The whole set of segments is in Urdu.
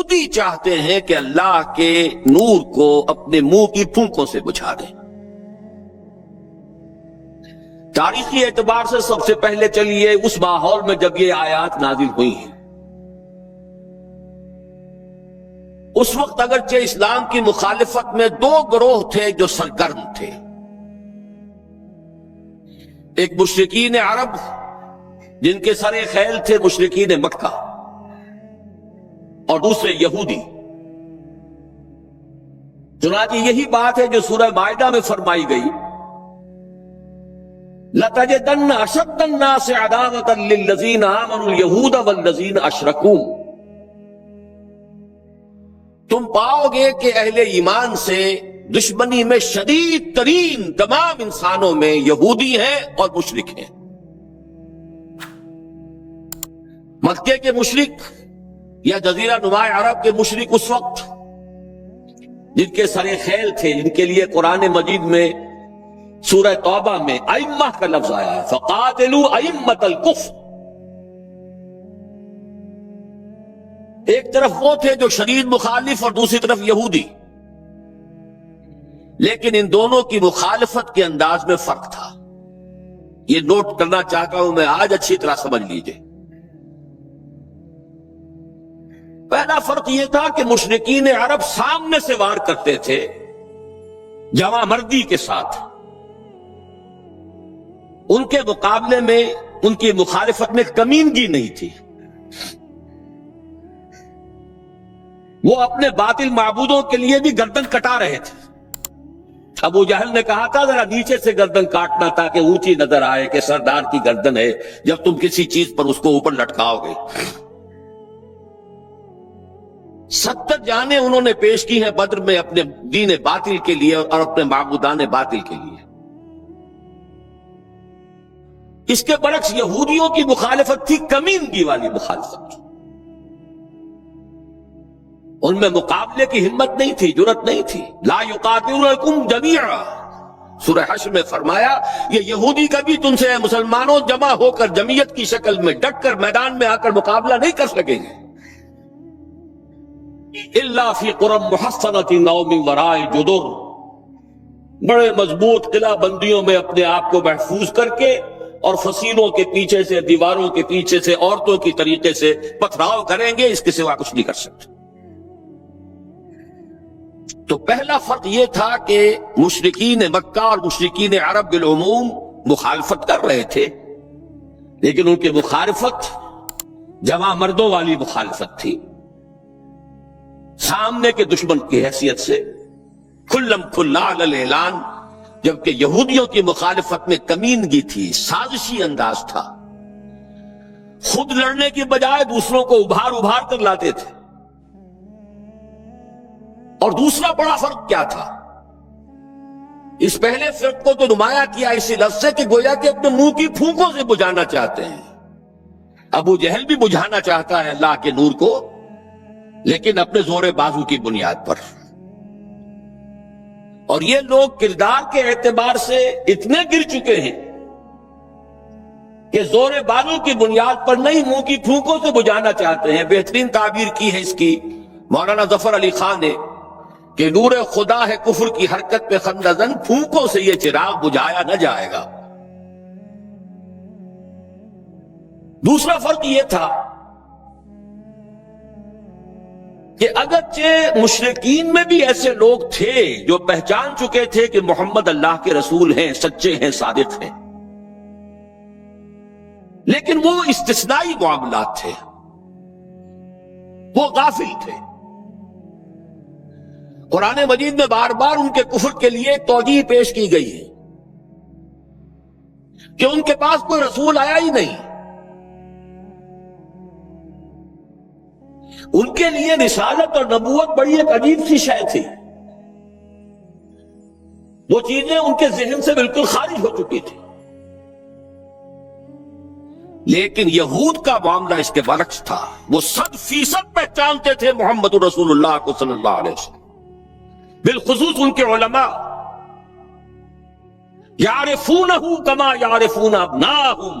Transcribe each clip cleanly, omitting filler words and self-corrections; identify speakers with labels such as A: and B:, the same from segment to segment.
A: خود ہی چاہتے ہیں کہ اللہ کے نور کو اپنے منہ کی پھونکوں سے بجھا دیں۔ تاریخی اعتبار سے سب سے پہلے چلیے اس ماحول میں جب یہ آیات نازل ہوئی ہیں، اس وقت اگرچہ اسلام کی مخالفت میں دو گروہ تھے جو سرگرم تھے، ایک مشرکین عرب جن کے سر خیل تھے مشرکین مکہ، اور دوسرے یہودی۔ چنانچہ یہی بات ہے جو سورہ مائدہ میں فرمائی گئی، لَتَجِدَنَّ أَشَدَّ النَّاسِ عَدَاوَةً لِلَّذِينَ آمَنُوا الْيَهُودَ وَالَّذِينَ أَشْرَكُوا۔ تم پاؤ گے کہ اہل ایمان سے دشمنی میں شدید ترین تمام انسانوں میں یہودی ہیں اور مشرک ہیں۔ مکے کے مشرک یا جزیرہ نما عرب کے مشرک اس وقت جن کے سر خیل تھے، جن کے لیے قرآن مجید میں سورہ توبہ میں ائمہ کا لفظ آیا ہے، فَقَاتِلُوا أَئِمَّةَ الْكُفْرِ۔ ایک طرف وہ تھے جو شدید مخالف اور دوسری طرف یہودی، لیکن ان دونوں کی مخالفت کے انداز میں فرق تھا۔ یہ نوٹ کرنا چاہتا ہوں میں آج، اچھی طرح سمجھ لیجئے۔ پہلا فرق یہ تھا کہ مشرکین عرب سامنے سے وار کرتے تھے جمع مردی کے ساتھ، ان کے مقابلے میں ان کی مخالفت میں کمینگی نہیں تھی۔ وہ اپنے باطل معبودوں کے لیے بھی گردن کٹا رہے تھے۔ ابو جہل نے کہا تھا ذرا نیچے سے گردن کاٹنا تاکہ اونچی نظر آئے کہ سردار کی گردن ہے، جب تم کسی چیز پر اس کو اوپر لٹکاؤ گے۔ 70 جانیں انہوں نے پیش کی ہیں بدر میں اپنے دین باطل کے لیے اور اپنے معبودان باطل کے لیے۔ اس کے برعکس یہودیوں کی مخالفت تھی کمینگی والی مخالفت، ان میں مقابلے کی ہمت نہیں تھی، جرأت نہیں تھی۔ لا یقاتلونکم جمیعا، سورہ حشر میں فرمایا یہ یہودی کبھی تم سے مسلمانوں جمع ہو کر جمعیت کی شکل میں ڈٹ کر میدان میں آ کر مقابلہ نہیں کر سکیں گے، الا فی قری محصنۃ او من وراء جدر، بڑے مضبوط قلعہ بندیوں میں اپنے آپ کو محفوظ کر کے اور فصیلوں کے پیچھے سے، دیواروں کے پیچھے سے، عورتوں کی طریقے سے پتھراؤ کریں گے، اس کے سوا کچھ نہیں کر سکتے۔ تو پہلا فرق یہ تھا کہ مشرکین مکہ اور مشرکین عرب بالعموم مخالفت کر رہے تھے، لیکن ان کی مخالفت جمع مردوں والی مخالفت تھی، سامنے کے دشمن کی حیثیت سے کھلم کھلا علی الاعلان، جبکہ یہودیوں کی مخالفت میں کمینگی تھی، سازشی انداز تھا، خود لڑنے کی بجائے دوسروں کو ابھار ابھار کر لاتے تھے۔ اور دوسرا بڑا فرق کیا تھا؟ اس پہلے فرق کو تو نمایاں کیا اسی لفظ سے کہ گویا کہ اپنے منہ کی پھونکوں سے بجھانا چاہتے ہیں۔ ابو جہل بھی بجھانا چاہتا ہے اللہ کے نور کو، لیکن اپنے زور بازو کی بنیاد پر۔ اور یہ لوگ کردار کے اعتبار سے اتنے گر چکے ہیں کہ زور بازو کی بنیاد پر نہیں، منہ کی پھونکوں سے بجھانا چاہتے ہیں۔ بہترین تعبیر کی ہے اس کی مولانا ظفر علی خان نے کہ نور خدا ہے کفر کی حرکت پہ خندہ زن، پھونکوں سے یہ چراغ بجھایا نہ جائے گا۔ دوسرا فرق یہ تھا کہ اگرچہ مشرکین میں بھی ایسے لوگ تھے جو پہچان چکے تھے کہ محمد اللہ کے رسول ہیں، سچے ہیں، صادق ہیں، لیکن وہ استثنائی معاملات تھے، وہ غافل تھے۔ قرآن مجید میں بار بار ان کے کفر کے لیے توجیہ پیش کی گئی ہے کہ ان کے پاس کوئی رسول آیا ہی نہیں، ان کے لیے رسالت اور نبوت بڑی ایک عجیب سی شے تھی، وہ چیزیں ان کے ذہن سے بالکل خارج ہو چکی تھی۔ لیکن یہود کا معاملہ اس کے برعکس تھا، وہ 100% پہچانتے تھے محمد رسول اللہ کو صلی اللہ علیہ وسلم، بالخصوص ان کے علماء، یعرفونہ کما یعرفون ابناہم،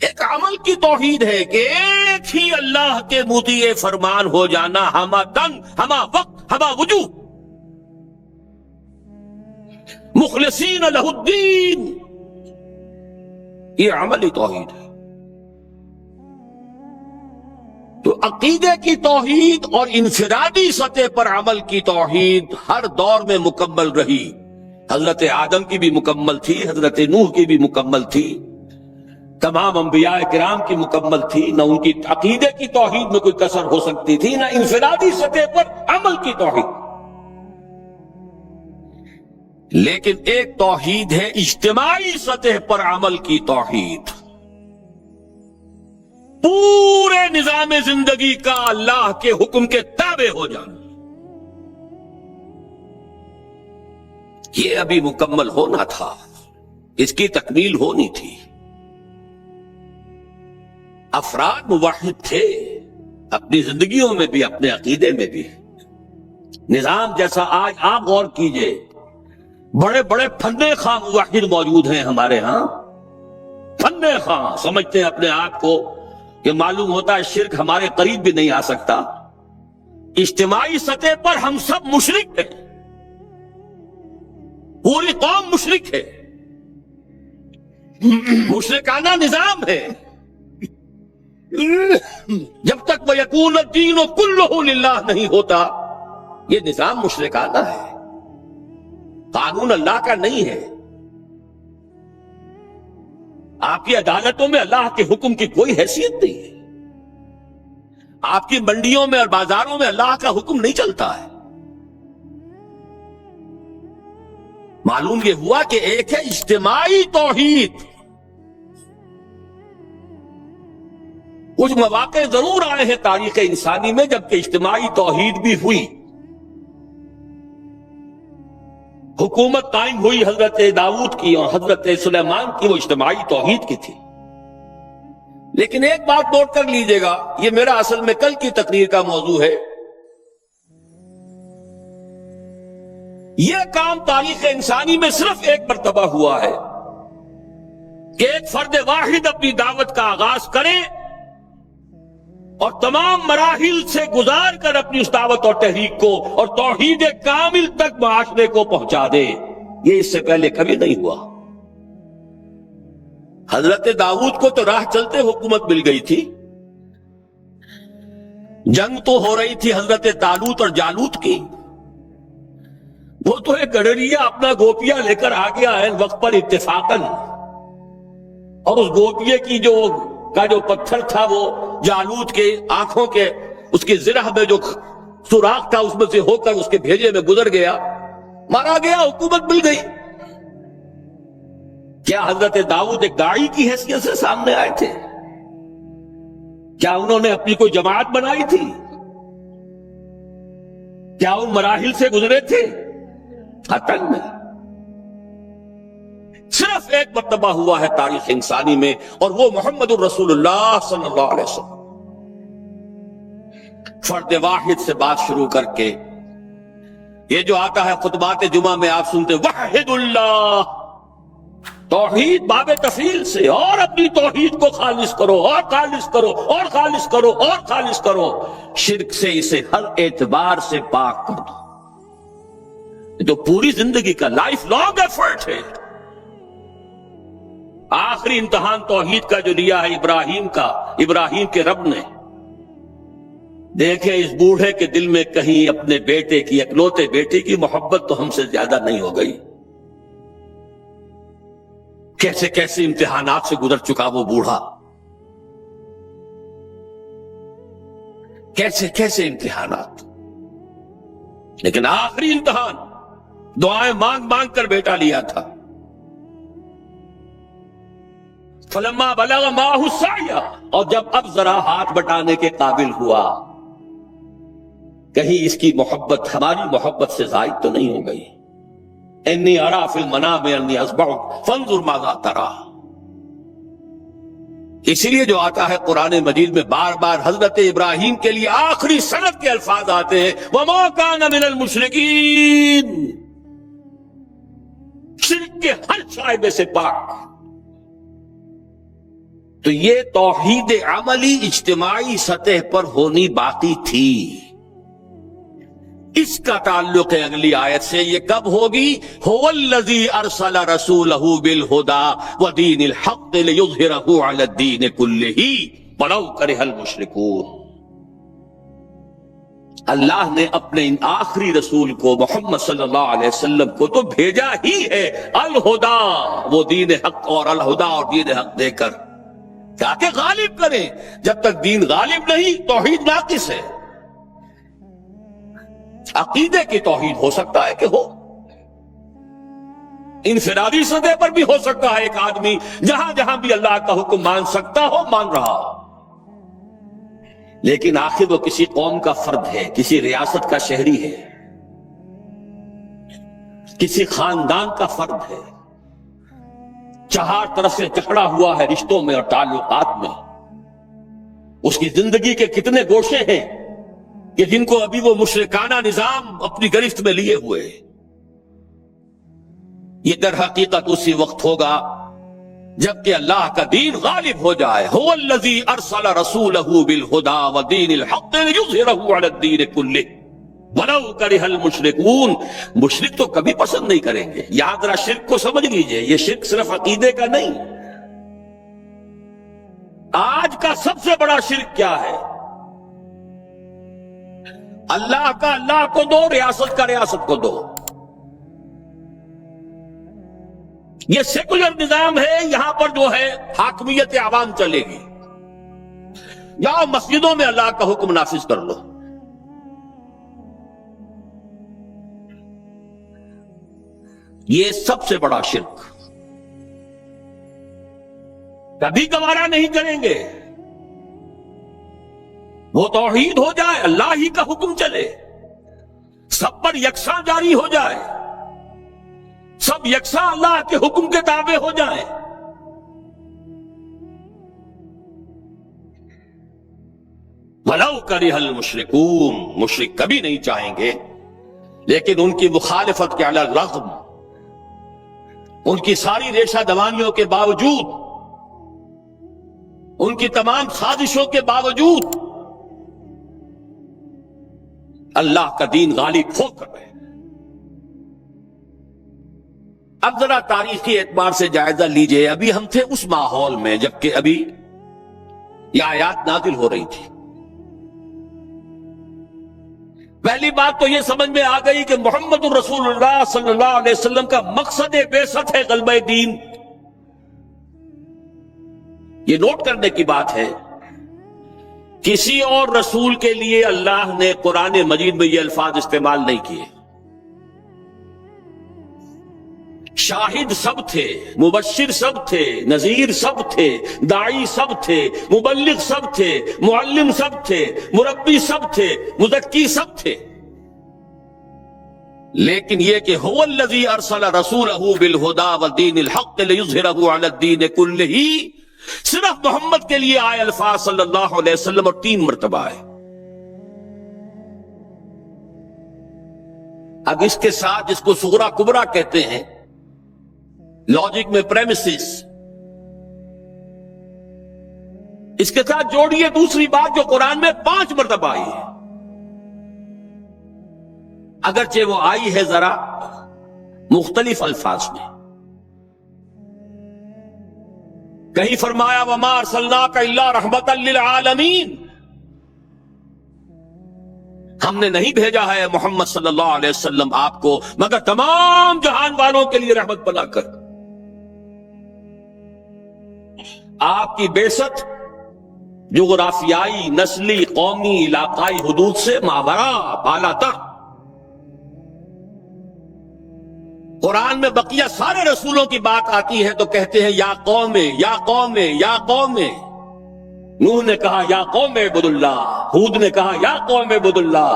A: ایک عمل کی توحید ہے کہ ایک ہی اللہ کے مطیع فرمان ہو جانا، ہما دن، ہما وقت، ہما وجوہ، مخلصین لہ الدین، یہ عملی توحید ہے۔ تو عقیدے کی توحید اور انفرادی سطح پر عمل کی توحید ہر دور میں مکمل رہی۔ حضرت آدم کی بھی مکمل تھی، حضرت نوح کی بھی مکمل تھی، تمام انبیاء کرام کی مکمل تھی، نہ ان کی عقیدے کی توحید میں کوئی کسر ہو سکتی تھی، نہ انفرادی سطح پر عمل کی توحید۔ لیکن ایک توحید ہے اجتماعی سطح پر عمل کی توحید، پورے نظام زندگی کا اللہ کے حکم کے تابع ہو جانا، یہ ابھی مکمل ہونا تھا، اس کی تکمیل ہونی تھی۔ افراد موحد تھے اپنی زندگیوں میں بھی، اپنے عقیدے میں بھی۔ نظام جیسا آج آپ غور کیجئے، بڑے بڑے فنے خواہ موحد موجود ہیں ہمارے ہاں، فنے خواہ سمجھتے ہیں اپنے آپ کو کہ معلوم ہوتا ہے شرک ہمارے قریب بھی نہیں آ سکتا۔ اجتماعی سطح پر ہم سب مشرک ہیں، پوری قوم مشرک ہے، مشرکانہ نظام ہے۔ جب تک وَيَكُونَ الدِّينُ كُلُّهُ لِلَّهِ نہیں ہوتا، یہ نظام مشرکانہ ہے، قانون اللہ کا نہیں ہے۔ آپ کی عدالتوں میں اللہ کے حکم کی کوئی حیثیت نہیں ہے، آپ کی منڈیوں میں اور بازاروں میں اللہ کا حکم نہیں چلتا ہے۔ معلوم یہ ہوا کہ ایک ہے اجتماعی توحید۔ کچھ مواقع ضرور آئے ہیں تاریخ انسانی میں جبکہ اجتماعی توحید بھی ہوئی، حکومت قائم ہوئی حضرت داؤد کی اور حضرت سلیمان کی، وہ اجتماعی توحید کی تھی۔ لیکن ایک بات نوٹ کر لیجئے گا، یہ میرا اصل میں کل کی تقریر کا موضوع ہے، یہ کام تاریخ انسانی میں صرف ایک مرتبہ ہوا ہے کہ ایک فرد واحد اپنی دعوت کا آغاز کرے اور تمام مراحل سے گزار کر اپنی اس دعوت اور تحریک کو اور توحید کامل تک معاشرے کو پہنچا دے، یہ اس سے پہلے کبھی نہیں ہوا۔ حضرت داؤد کو تو راہ چلتے حکومت مل گئی تھی، جنگ تو ہو رہی تھی حضرت طالوت اور جالوت کی، وہ تو ایک گڈریا اپنا گوپیا لے کر آ گیا ہے وقت پر اتفاقاً، اور اس گوپیے کی جو پتھر تھا وہ جالوت کے آنکھوں کے اس کی زرہ میں جو سوراخ تھا اس میں سے ہو کر اس کے بھیجے میں گزر گیا، مارا گیا، حکومت مل گئی۔ کیا حضرت داؤد ایک داعی کی حیثیت سے سامنے آئے تھے؟ کیا انہوں نے اپنی کوئی جماعت بنائی تھی؟ کیا ان مراحل سے گزرے تھے؟ قطعاً نہیں۔ صرف ایک مرتبہ ہوا ہے تاریخ انسانی میں، اور وہ محمد الرسول اللہ صلی اللہ علیہ وسلم، فرد واحد سے بات شروع کر کے یہ جو آتا ہے خطبات جمعہ میں آپ سنتے وحد اللہ، توحید باب تفصیل سے، اور اپنی توحید کو خالص کرو اور خالص کرو اور خالص کرو اور خالص کرو، شرک سے اسے ہر اعتبار سے پاک کر دو۔ یہ تو پوری زندگی کا لائف لانگ ایفرٹ ہے۔ آخری امتحان توحید کا جو لیا ہے ابراہیم کے رب نے، دیکھیں اس بوڑھے کے دل میں کہیں اپنے بیٹے کی، اکلوتے بیٹے کی محبت تو ہم سے زیادہ نہیں ہو گئی؟ کیسے کیسے امتحانات سے گزر چکا وہ بوڑھا، کیسے کیسے امتحانات، لیکن آخری امتحان دعائیں مانگ مانگ کر بیٹا لیا تھا۔ فلما بلغ معه السعی، اور جب اب ذرا ہاتھ بٹانے کے قابل ہوا، کہیں اس کی محبت ہماری محبت سے زائد تو نہیں ہو گئی؟ انی ارا فی المنام انی اذبحک فانظر ماذا تری، اسی لیے جو آتا ہے قرآن مجید میں بار بار حضرت ابراہیم کے لیے آخری سند کے الفاظ آتے ہیں وما کان من المشرکین، شرک کے ہر شائبے سے پاک۔ تو یہ توحید عملی اجتماعی سطح پر ہونی باقی تھی. اس کا تعلق ہے اگلی آیت سے. یہ کب ہوگی؟ هو الذی ارسل رسولہ بالہدی ودین الحق لیظہرہ علی الدین کلہ ولو کرہ المشرکون. اللہ نے اپنے ان آخری رسول کو محمد صلی اللہ علیہ وسلم کو تو بھیجا ہی ہے الہدا، وہ دین حق اور الہدا اور دین حق دے کر تاکہ غالب کریں. جب تک دین غالب نہیں توحید ناقص ہے. عقیدے کی توحید ہو سکتا ہے کہ ہو، انفرادی سطح پر بھی ہو سکتا ہے، ایک آدمی جہاں جہاں بھی اللہ کا حکم مان سکتا ہو مان رہا ہو، لیکن آخر وہ کسی قوم کا فرد ہے، کسی ریاست کا شہری ہے، کسی خاندان کا فرد ہے، چہار طرف سے جکڑا ہوا ہے رشتوں میں اور تعلقات میں. اس کی زندگی کے کتنے گوشے ہیں کہ جن کو ابھی وہ مشرکانہ نظام اپنی گرفت میں لیے ہوئے. یہ در حقیقت اسی وقت ہوگا جبکہ اللہ کا دین غالب ہو جائے. هو الذی ارسل رسولہ بالہدی ودین الحق لیظہرہ علی الدین کلہ ولو کرہ المشرکون. مشرک تو کبھی پسند نہیں کریں گے. یاد رہا شرک کو سمجھ لیجئے، یہ شرک صرف عقیدے کا نہیں. آج کا سب سے بڑا شرک کیا ہے؟ اللہ کا اللہ کو دو، ریاست کا ریاست کو دو. یہ سیکولر نظام ہے، یہاں پر جو ہے حاکمیت عوام چلے گی. جاؤ مسجدوں میں اللہ کا حکم نافذ کر لو. یہ سب سے بڑا شرک، کبھی گوارا نہیں کریں گے. وہ توحید ہو جائے، اللہ ہی کا حکم چلے، سب پر یکساں جاری ہو جائے، سب یکساں اللہ کے حکم کے تابع ہو جائیں. وَلَوْ كَرِهَ الْمُشْرِكُونَ. مشرک کبھی نہیں چاہیں گے، لیکن ان کی مخالفت کے علی الرغم، ان کی ساری ریشہ دوانیوں کے باوجود، ان کی تمام سازشوں کے باوجود اللہ کا دین غالب ہو کر رہے. اب ذرا تاریخی اعتبار سے جائزہ لیجئے. ابھی ہم تھے اس ماحول میں جبکہ ابھی یہ آیات نازل ہو رہی تھی. پہلی بات تو یہ سمجھ میں آ گئی کہ محمد الرسول اللہ صلی اللہ علیہ وسلم کا مقصد بعثت ہے غلبہ دین. یہ نوٹ کرنے کی بات ہے، کسی اور رسول کے لیے اللہ نے قرآن مجید میں یہ الفاظ استعمال نہیں کیے. شاہد سب تھے، مبشر سب تھے، نذیر سب تھے، داعی سب تھے، مبلغ سب تھے، معلم سب تھے، مربی سب تھے، مزکی سب تھے. لیکن یہ کہ هو الذی ارسل رسولہ بالہدی ودین الحق لیظہرہ علی الدین کلہ، صرف محمد کے لیے آئے الفاظ صلی اللہ علیہ وسلم، اور 3 مرتبہ ہے. اب اس کے ساتھ جس کو صغرا کبرا کہتے ہیں لاجک میں پریمیسز، اس کے ساتھ جوڑیے دوسری بات جو قرآن میں 5 مرتبہ آئی ہے، اگرچہ وہ آئی ہے ذرا مختلف الفاظ میں. کہیں فرمایا وَمَا أَرْسَلْنَاكَ إِلَّا رَحْمَةً لِلْعَالَمِينَ، ہم نے نہیں بھیجا ہے محمد صلی اللہ علیہ وسلم آپ کو مگر تمام جہان والوں کے لیے رحمت بنا کر. آپ کی بعثت جغرافیائی، نسلی، قومی، علاقائی حدود سے ماورا بالا تر. قرآن میں بقیہ سارے رسولوں کی بات آتی ہے تو کہتے ہیں یا قوم یا قوم یا قوم. نوح نے کہا یا قوم اعبدوا اللہ، ہود نے کہا یا قوم اعبدوا اللہ،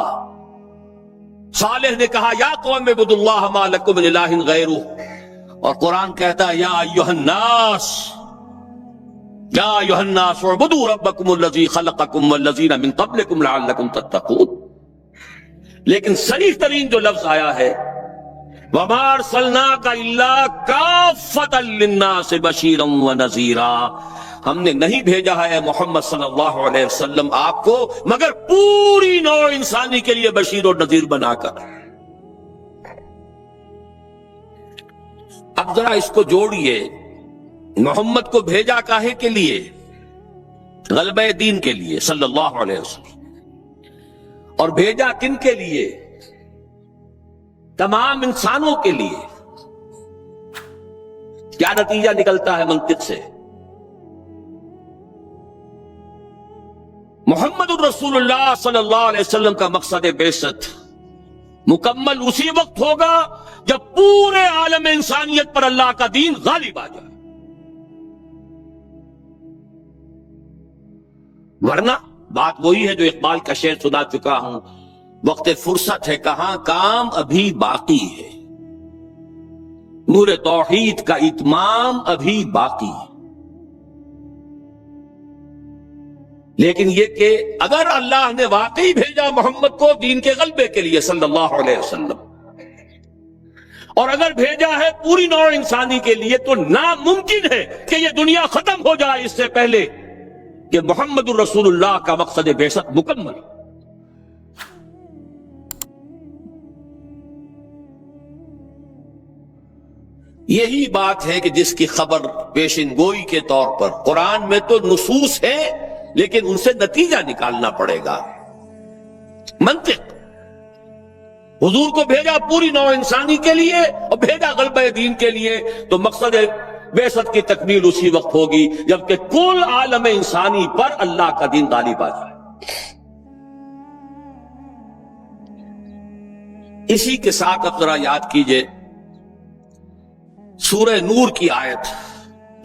A: صالح نے کہا یا قوم اعبدوا اللہ ما لکم من الہ غیرہ. اور قرآن کہتا ہے یا ایھا الناس، یا ایھا الناس اعبدوا ربکم الذی خلقکم والذین من قبلکم لعلکم تتقون. لیکن صریح ترین جو لفظ آیا ہے وَمَا أَرْسَلْنَاكَ إِلَّا كَافَّةً لِلنَّاسِ بَشِيرًا وَنَذِيرًا، ہم نے نہیں بھیجا ہے محمد صلی اللہ علیہ وسلم آپ کو مگر پوری نوع انسانی کے لیے بشیر اور نذیر بنا کر۔ اب ذرا اس کو جوڑیے، محمد کو بھیجا کاہے کے لیے؟ غلبہ دین کے لیے صلی اللہ علیہ وسلم۔ اور بھیجا کن کے لیے؟ تمام انسانوں کے لیے۔ کیا نتیجہ نکلتا ہے منطق سے؟ محمد الرسول اللہ صلی اللہ علیہ وسلم کا مقصد بعثت مکمل اسی وقت ہوگا جب پورے عالم انسانیت پر اللہ کا دین غالب آ جائے، ورنہ بات وہی ہے جو اقبال کا شعر سنا چکا ہوں، وقت فرصت ہے کہاں کام ابھی باقی ہے، نور توحید کا اتمام ابھی باقی ہے۔ لیکن یہ کہ اگر اللہ نے واقعی بھیجا محمد کو دین کے غلبے کے لیے صلی اللہ علیہ وسلم، اور اگر بھیجا ہے پوری نوع انسانی کے لیے، تو ناممکن ہے کہ یہ دنیا ختم ہو جائے اس سے پہلے کہ محمد الرسول اللہ کا مقصد بعثت مکمل۔ یہی بات ہے کہ جس کی خبر پیشن گوئی کے طور پر قرآن میں تو نصوص ہے، لیکن ان سے نتیجہ نکالنا پڑے گا۔ منطق، حضور کو بھیجا پوری نوع انسانی کے لیے اور بھیجا غلبہ دین کے لیے، تو مقصد بعثت کی تکمیل اسی وقت ہوگی جبکہ کل عالم انسانی پر اللہ کا دین غالب آ جائے۔ اسی کے ساتھ اب ذرا یاد کیجئے سورہ نور کی آیت،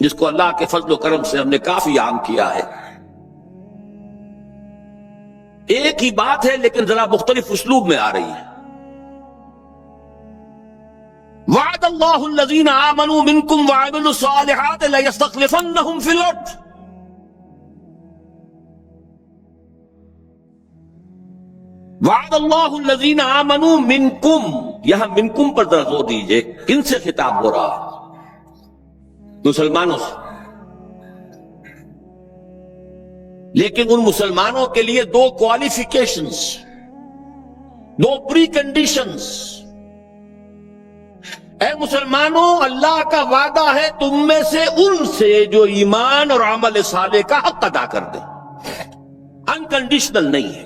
A: جس کو اللہ کے فضل و کرم سے ہم نے کافی عام کیا ہے۔ ایک ہی بات ہے لیکن ذرا مختلف اسلوب میں آ رہی ہے۔ وعد اللہ الذین آمنوا منکم وعملوا الصالحات لیستخلفنہم فی الارض۔ وعد اللہ الذین آمنوا منکم، یہاں منکم پر ذرا زور دیجئے، کن سے خطاب ہو رہا؟ مسلمانوں سے۔ لیکن ان مسلمانوں کے لیے دو کوالیفیکیشنز، دو پری کنڈیشنز۔ اے مسلمانوں، اللہ کا وعدہ ہے تم میں سے ان سے جو ایمان اور عمل صالح کا حق ادا کر دیں، انکنڈیشنل نہیں ہے۔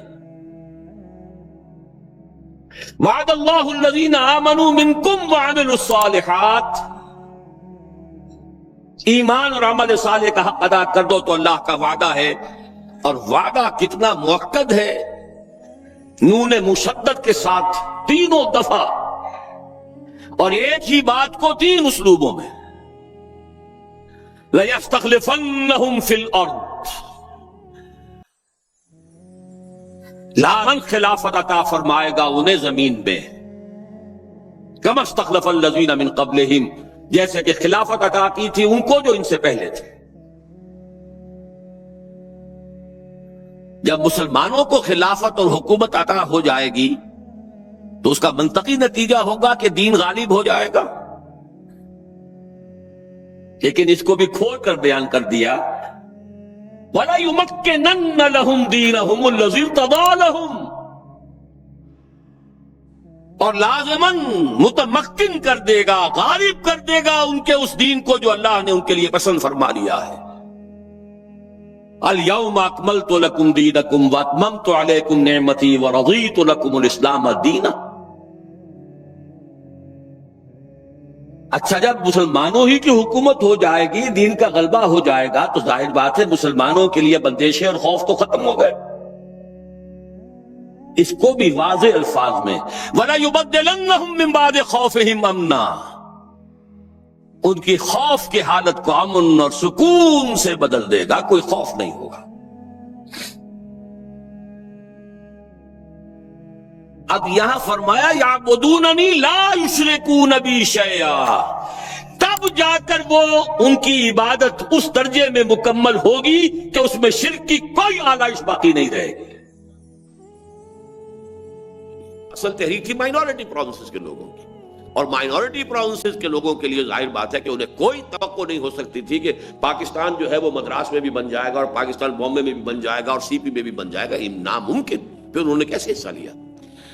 A: وعد اللہ الذین آمنوا منکم وعملوا الصالحات، ایمان اور عمل صالح کا حق ادا کر دو تو اللہ کا وعدہ ہے۔ اور وعدہ کتنا مؤکد ہے، نون مشدد کے ساتھ تینوں دفعہ، اور ایک ہی بات کو تین اسلوبوں میں۔ لَيَسْتَخْلِفَنَّهُمْ فِي الْأَرْضِ، لامن خلافت عطا فرمائے گا انہیں زمین میں، كَمَا اسْتَخْلَفَ الَّذِينَ مِن قَبْلِهِمْ، جیسے کہ خلافت عطا کی تھی ان کو جو ان سے پہلے تھے۔ جب مسلمانوں کو خلافت اور حکومت عطا ہو جائے گی تو اس کا منطقی نتیجہ ہوگا کہ دین غالب ہو جائے گا، لیکن اس کو بھی کھول کر بیان کر دیا، وَلَا يُمَكِّنَنَّ لَهُمْ دِينَهُمُ الَّذِي ارْتَضَىٰ لَهُمْ، اور لازماً متمکن کر دے گا، غالب کر دے گا ان کے اس دین کو جو اللہ نے ان کے لیے پسند فرما لیا ہے۔ اليوم اکملت لکم دینکم واتممت علیکم نعمتی ورضیت لکم الاسلام دینا۔ اچھا، جب مسلمانوں ہی کی حکومت ہو جائے گی، دین کا غلبہ ہو جائے گا، تو ظاہر بات ہے مسلمانوں کے لیے بندشیں اور خوف تو ختم ہو گئے۔ اس کو بھی واضح الفاظ میں وَلَيُبَدِّلَنَّهُم مِّن بَعْدِ خَوْفِهِمْ أَمْنًا، ان کی خوف کی حالت کو امن اور سکون سے بدل دے گا، کوئی خوف نہیں ہوگا۔ اب یہاں فرمایا یعبدوننی لا یشرکون بی شیئا، تب جا کر وہ ان کی عبادت اس درجے میں مکمل ہوگی کہ اس میں شرک کی کوئی آلائش باقی نہیں رہے گی۔ اصل تحریک تھی مائنورٹی پروونسز کے لوگوں کی، اور مائنورٹی پراونسز کے لوگوں کے لیے ظاہر بات ہے کہ انہیں کوئی توقع نہیں ہو سکتی تھی کہ پاکستان جو ہے وہ مدراس میں بھی بن جائے گا اور پاکستان بامبے میں بھی بن جائے گا اور سی پی میں بھی بن جائے گا. یہ ناممکن. پھر انہوں نے کیسے حصہ لیا؟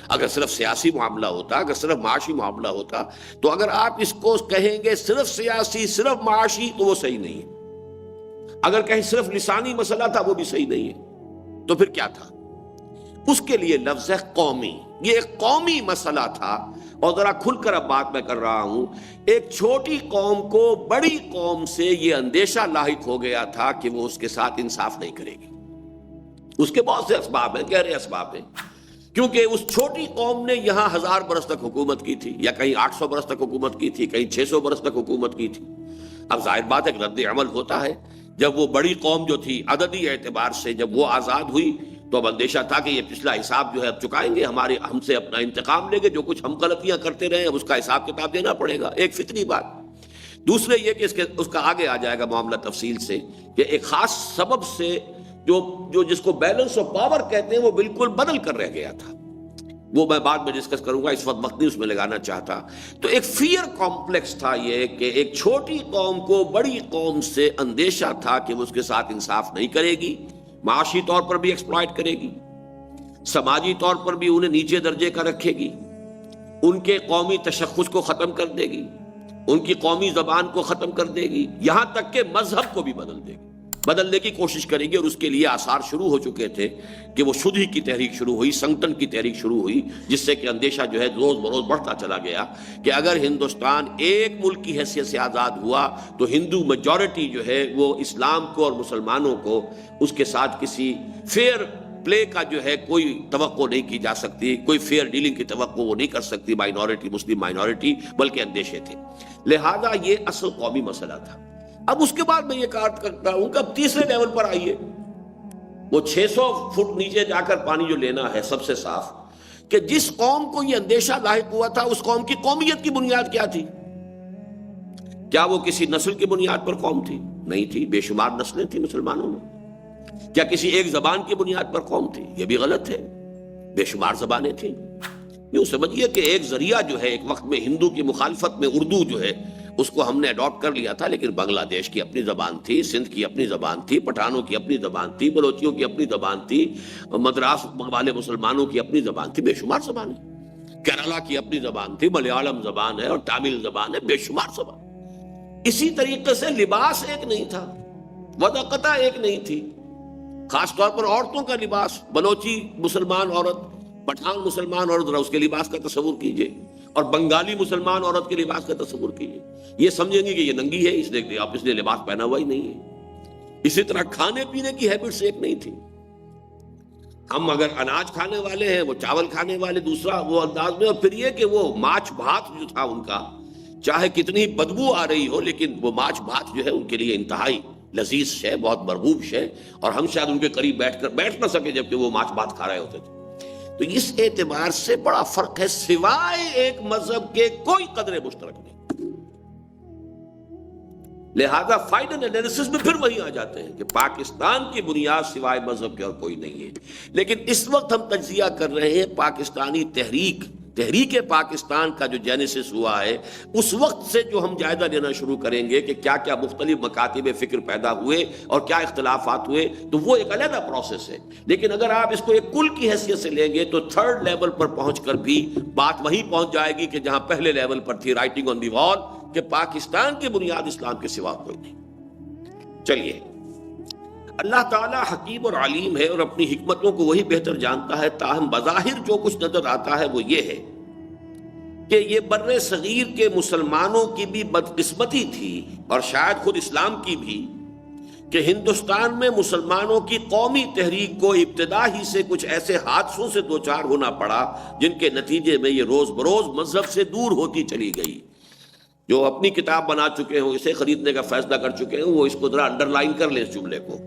A: اگر صرف سیاسی معاملہ ہوتا، اگر صرف معاشی معاملہ ہوتا، تو اگر آپ اس کو کہیں گے صرف سیاسی صرف معاشی تو وہ صحیح نہیں ہے. اگر کہیں صرف لسانی مسئلہ تھا وہ بھی صحیح نہیں ہے. تو پھر کیا تھا؟ اس کے لیے لفظ ہے قومی. یہ ایک قومی مسئلہ تھا. اور ذرا کھل کر اب بات میں کر رہا ہوں. ایک چھوٹی قوم کو بڑی قوم سے یہ اندیشہ لاحق ہو گیا تھا کہ وہ اس کے ساتھ انصاف نہیں کرے گی. اس کے بہت سے اسباب ہیں، گہرے اسباب ہیں. کیونکہ اس چھوٹی قوم نے یہاں 1000 برس تک حکومت کی تھی، یا کہیں 800 برس تک حکومت کی تھی، کہیں 600 برس تک حکومت کی تھی. اب ظاہر بات ہے کہ رد عمل ہوتا ہے. جب وہ بڑی قوم جو تھی عددی اعتبار سے جب وہ آزاد ہوئی تو اب اندیشہ تھا کہ یہ پچھلا حساب جو ہے اب چکائیں گے، ہم سے اپنا انتقام لیں گے، جو کچھ ہم غلطیاں کرتے رہے اب اس کا حساب کتاب دینا پڑے گا. ایک فطری بات. دوسرے یہ کہ اس کا آگے آ جائے گا معاملہ تفصیل سے، کہ ایک خاص سبب سے جو جس کو بیلنس آف پاور کہتے ہیں وہ بالکل بدل کر رہ گیا تھا. وہ میں بعد میں ڈسکس کروں گا، اس وقت نہیں اس میں لگانا چاہتا. تو ایک فیئر کمپلیکس تھا یہ کہ ایک چھوٹی قوم کو بڑی قوم سے اندیشہ تھا کہ وہ اس کے ساتھ انصاف نہیں کرے گی، معاشی طور پر بھی ایکسپلائٹ کرے گی، سماجی طور پر بھی انہیں نیچے درجے کا رکھے گی، ان کے قومی تشخص کو ختم کر دے گی، ان کی قومی زبان کو ختم کر دے گی، یہاں تک کہ مذہب کو بھی بدل دے گی، بدلنے کی کوشش کرے گی. اور اس کے لیے آثار شروع ہو چکے تھے کہ وہ شدھی کی تحریک شروع ہوئی، سنگٹن کی تحریک شروع ہوئی، جس سے کہ اندیشہ جو ہے روز بروز بڑھتا چلا گیا کہ اگر ہندوستان ایک ملک کی حیثیت سے آزاد ہوا تو ہندو میجورٹی جو ہے وہ اسلام کو اور مسلمانوں کو اس کے ساتھ کسی فیئر پلے کا جو ہے کوئی توقع نہیں کی جا سکتی، کوئی فیئر ڈیلنگ کی توقع وہ نہیں کر سکتی مائنورٹی، مسلم مائنورٹی، بلکہ اندیشے تھے. لہذا یہ اصل قومی مسئلہ تھا. اب اس کے بعد میں یہ کہا کرتا ہوں کہ اب تیسرے لیول پر آئیے. وہ 600 فٹ نیچے جا کر پانی جو لینا ہے سب سے صاف، کہ جس قوم کو یہ اندیشہ لاحق ہوا تھا اس قوم کی قومیت کی بنیاد کیا تھی؟ کیا وہ کسی نسل کی بنیاد پر قوم تھی؟ نہیں تھی. بے شمار نسلیں تھیں مسلمانوں میں. کیا کسی ایک زبان کی بنیاد پر قوم تھی؟ یہ بھی غلط ہے. بے شمار زبانیں تھیں. یوں سمجھیے کہ ایک ذریعہ جو ہے، ایک وقت میں ہندو کی مخالفت میں اردو جو ہے اس کو ہم نے اڈاپٹ کر لیا تھا، لیکن بنگلہ دیش کی اپنی زبان تھی، سندھ کی اپنی زبان تھی، پٹھانوں کی اپنی زبان تھی، بلوچیوں کی اپنی زبان تھی، مدراس والے مسلمانوں کی اپنی زبان تھی. بے شمار زبانیں. کیرلا کی اپنی زبان تھی، ملیالم زبان ہے اور تامل زبان ہے. بے شمار زبان. اسی طریقے سے لباس ایک نہیں تھا، وضاقتہ ایک نہیں تھی. خاص طور پر عورتوں کا لباس، بلوچی مسلمان عورت، پٹھان مسلمان عورت، اس کے لباس کا تصور کیجئے، اور بنگالی مسلمان عورت کے لباس کا تصور کیجئے. یہ سمجھیں گے کہ یہ ننگی ہے اس لیے آپ اس نے لباس پہنا ہوا ہی نہیں ہے. اسی طرح کھانے پینے کی ہیبٹس ایک نہیں تھی. ہم اگر اناج کھانے والے ہیں، وہ چاول کھانے والے دوسرا وہ انداز میں. اور پھر یہ کہ وہ ماچھ بھات جو تھا ان کا، چاہے کتنی بدبو آ رہی ہو لیکن وہ ماچھ بھات جو ہے ان کے لیے انتہائی لذیذ شے، بہت مرغوب شے، اور ہم شاید ان کے قریب بیٹھ نہ سکے جبکہ وہ ماچھ بھات کھا رہے ہوتے تھے. تو اس اعتبار سے بڑا فرق ہے. سوائے ایک مذہب کے کوئی قدر مشترک نہیں. لہذا فائنل انالیسس میں پھر وہی آ جاتے ہیں کہ پاکستان کی بنیاد سوائے مذہب کے اور کوئی نہیں ہے. لیکن اس وقت ہم تجزیہ کر رہے ہیں پاکستانی تحریک پاکستان کا جو جینیسس ہوا ہے، اس وقت سے جو ہم جائزہ لینا شروع کریں گے کہ کیا کیا مختلف مکاتب فکر پیدا ہوئے اور کیا اختلافات ہوئے، تو وہ ایک علیحدہ پروسیس ہے. لیکن اگر آپ اس کو ایک کل کی حیثیت سے لیں گے تو تھرڈ لیول پر پہنچ کر بھی بات وہیں پہنچ جائے گی کہ جہاں پہلے لیول پر تھی، رائٹنگ آن دی وال، کہ پاکستان کی بنیاد اسلام کے سوا کوئی نہیں. چلیے، اللہ تعالیٰ حکیم اور علیم ہے اور اپنی حکمتوں کو وہی بہتر جانتا ہے. تاہم بظاہر جو کچھ نظر آتا ہے وہ یہ ہے کہ یہ بر صغیر کے مسلمانوں کی بھی بدقسمتی تھی، اور شاید خود اسلام کی بھی، کہ ہندوستان میں مسلمانوں کی قومی تحریک کو ابتدا ہی سے کچھ ایسے حادثوں سے دوچار ہونا پڑا جن کے نتیجے میں یہ روز بروز مذہب سے دور ہوتی چلی گئی. جو اپنی کتاب بنا چکے ہوں، اسے خریدنے کا فیصلہ کر چکے ہوں، وہ اس کو ذرا انڈر لائن کر لیں اس جملے کو.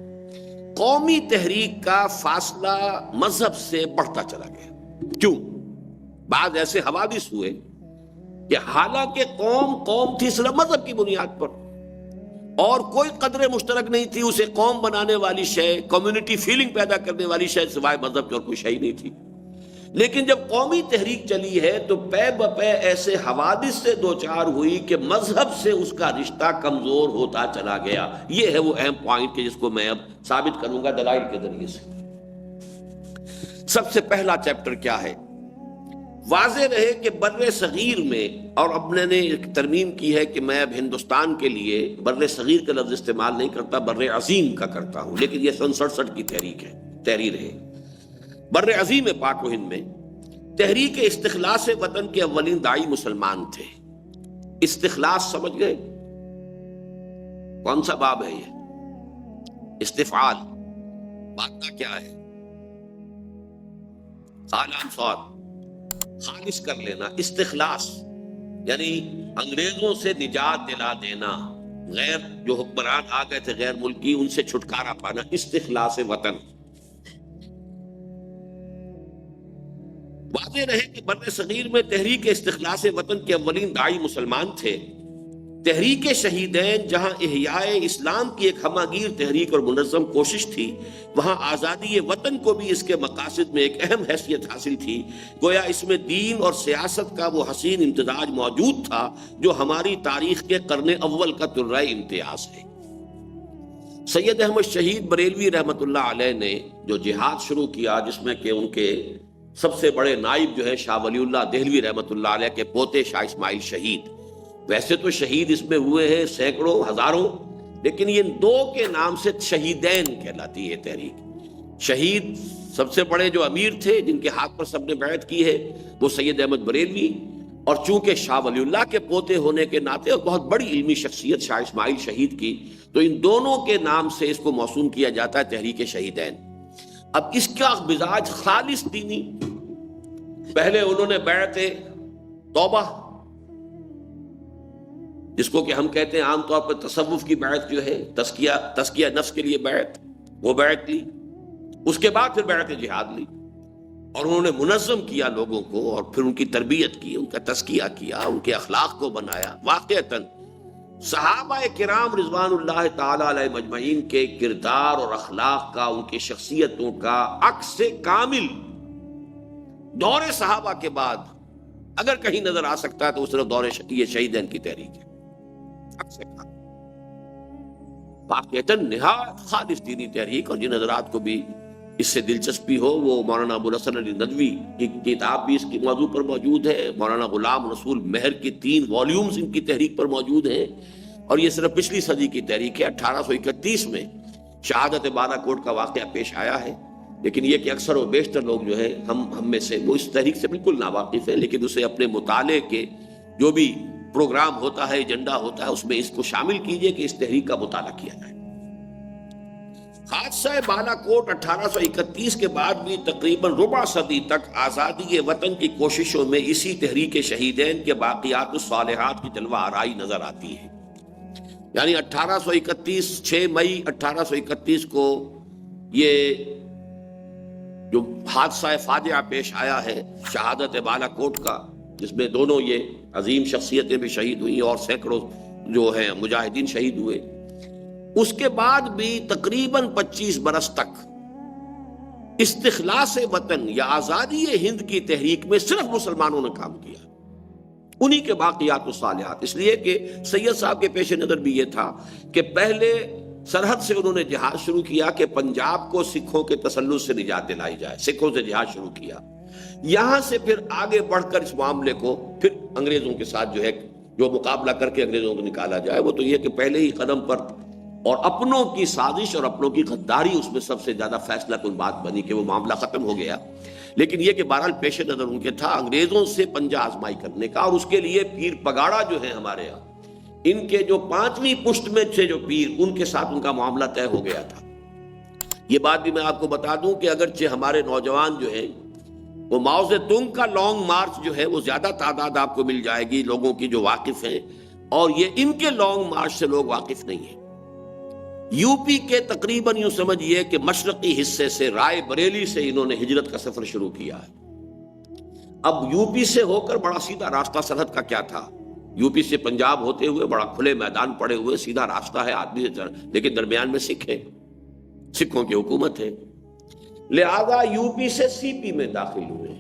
A: قومی تحریک کا فاصلہ مذہب سے بڑھتا چلا گیا. کیوں؟ بعض ایسے حوادث ہوئے کہ حالانکہ قوم تھی صرف مذہب کی بنیاد پر، اور کوئی قدر مشترک نہیں تھی، اسے قوم بنانے والی شے، کمیونٹی فیلنگ پیدا کرنے والی شے سوائے مذہب کی اور کوئی شے ہی نہیں تھی. لیکن جب قومی تحریک چلی ہے تو پے بپے ایسے حوادث سے دوچار ہوئی کہ مذہب سے اس کا رشتہ کمزور ہوتا چلا گیا. یہ ہے وہ اہم پوائنٹ کہ جس کو میں اب ثابت کروں گا دلائل کے ذریعے سے. سب سے پہلا چیپٹر کیا ہے؟ واضح رہے کہ بر صغیر میں، اور اب میں نے ایک ترمیم کی ہے کہ میں اب ہندوستان کے لیے بر صغیر کا لفظ استعمال نہیں کرتا، بر عظیم کا کرتا ہوں، لیکن یہ سن 67 کی تحریر ہے. بر عظیم پاک و ہند میں تحریک استخلاص وطن کے اولین داعی مسلمان تھے. استخلاص سمجھ گئے؟ کون سا باب ہے یہ؟ استفعال. مادہ کیا ہے؟ خالص کر لینا. استخلاص یعنی انگریزوں سے نجات دلا دینا، غیر جو حکمران آ گئے تھے غیر ملکی، ان سے چھٹکارا پانا. استخلاص وطن. واضح رہے کہ بر صغیر میں تحریک استخلاص وطن کے اولین داعی مسلمان تھے. تحریک شہیدین جہاں احیاء اسلام کی ایک ہمہ گیر تحریک اور منظم کوشش تھی، وہاں آزادی وطن کو بھی اس کے مقاصد میں ایک اہم حیثیت حاصل تھی. گویا اس میں دین اور سیاست کا وہ حسین امتزاج موجود تھا جو ہماری تاریخ کے قرن اول کا طرۂ امتیاز ہے. سید احمد شہید بریلوی رحمۃ اللہ علیہ نے جو جہاد شروع کیا، جس میں کہ ان کے سب سے بڑے نائب جو ہے شاہ ولی اللہ دہلوی رحمۃ اللہ علیہ کے پوتے شاہ اسماعیل شہید، ویسے تو شہید اس میں ہوئے ہیں سینکڑوں ہزاروں، لیکن یہ دو کے نام سے شہیدین کہلاتی ہے تحریک. شہید سب سے بڑے جو امیر تھے جن کے ہاتھ پر سب نے بیعت کی ہے وہ سید احمد بریلوی، اور چونکہ شاہ ولی اللہ کے پوتے ہونے کے ناطے اور بہت بڑی علمی شخصیت شاہ اسماعیل شہید کی، تو ان دونوں کے نام سے اس کو موسوم کیا جاتا ہے تحریک شہیدین. اب اس کا مزاج خالص دینی. پہلے انہوں نے بیعت توبہ، جس کو کہ ہم کہتے ہیں عام طور پر تصوف کی بیعت جو ہے، تزکیہ نفس کے لیے بیعت، وہ بیعت لی. اس کے بعد پھر بیعت جہاد لی، اور انہوں نے منظم کیا لوگوں کو، اور پھر ان کی تربیت کی، ان کا تزکیہ کیا، ان کے اخلاق کو بنایا. واقعتاً صحابہ کرام رضوان اللہ تعالی علیہ مجمعین کے کردار اور اخلاق کا، ان کی شخصیتوں کا عکس کامل دور صحابہ کے بعد اگر کہیں نظر آ سکتا ہے تو اس طرف دور یہ شہیدین کی تحریک ہے. واقعتاً نہایت خالص دینی تحریک. اور جن حضرات کو بھی اس سے دلچسپی ہو، وہ مولانا ابو الحسن علی ندوی کی کتاب بھی اس کی موضوع پر موجود ہے. مولانا غلام رسول مہر کی 3 والیومز ان کی تحریک پر موجود ہیں، اور یہ صرف پچھلی صدی کی تحریک ہے. 1831 میں شہادت بالا کوٹ کا واقعہ پیش آیا ہے، لیکن یہ کہ اکثر و بیشتر لوگ جو ہے ہم میں سے وہ اس تحریک سے بالکل ناواقف ہیں، لیکن اسے اپنے مطالعے کے جو بھی پروگرام ہوتا ہے، ایجنڈا ہوتا ہے، اس میں اس کو شامل کیجئے کہ اس تحریک کا مطالعہ کیا جائے. حادثہ بالا کوٹ 1831 کے بعد بھی تقریباً ربع صدی تک آزادی وطن کی کوششوں میں اسی تحریک شہیدین کے باقیات الصالحات کی جلوہ آرائی نظر آتی ہے. یعنی 1831 6 مئی 1831 کو یہ جو حادثہ فاجعہ پیش آیا ہے شہادت بالا کوٹ کا، جس میں دونوں یہ عظیم شخصیتیں بھی شہید ہوئی اور سینکڑوں جو ہیں مجاہدین شہید ہوئے، اس کے بعد بھی تقریباً 25 برس تک استخلاص وطن یا آزادی ہند کی تحریک میں صرف مسلمانوں نے کام کیا، انہی کے باقیات الصالحات. اس لیے کہ سید صاحب کے پیش نظر بھی یہ تھا کہ پہلے سرحد سے انہوں نے جہاد شروع کیا کہ پنجاب کو سکھوں کے تسلط سے نجات دلائی جائے، سکھوں سے جہاد شروع کیا. یہاں سے پھر آگے بڑھ کر اس معاملے کو پھر انگریزوں کے ساتھ جو مقابلہ کر کے انگریزوں کو نکالا جائے، وہ تو یہ کہ پہلے ہی قدم پر اور اپنوں کی سازش اور اپنوں کی غداری اس میں سب سے زیادہ فیصلہ کن بات بنی کہ وہ معاملہ ختم ہو گیا. لیکن یہ کہ بہرحال پیش نظر ان کے تھا انگریزوں سے پنجہ آزمائی کرنے کا، اور اس کے لیے پیر پگاڑا جو ہیں ہمارے ہاں، ان کے جو 5ویں پشت میں تھے جو پیر، ان کے ساتھ ان کا معاملہ طے ہو گیا تھا. یہ بات بھی میں آپ کو بتا دوں کہ اگرچہ ہمارے نوجوان جو ہیں وہ ماؤ زیدونگ کا لانگ مارچ جو ہے وہ زیادہ تعداد آپ کو مل جائے گی لوگوں کی جو واقف ہیں، اور یہ ان کے لانگ مارچ سے لوگ واقف نہیں ہیں. یو پی کے تقریباً یوں سمجھئے کہ مشرقی حصے سے رائے بریلی سے انہوں نے ہجرت کا سفر شروع کیا ہے. اب یو پی سے ہو کر بڑا سیدھا راستہ سرحد کا کیا تھا، یو پی سے پنجاب ہوتے ہوئے بڑا کھلے میدان پڑے ہوئے سیدھا راستہ ہے آدمی سے، لیکن درمیان میں سکھ ہے، سکھوں کی حکومت ہے. لہذا یو پی سے سی پی میں داخل ہوئے.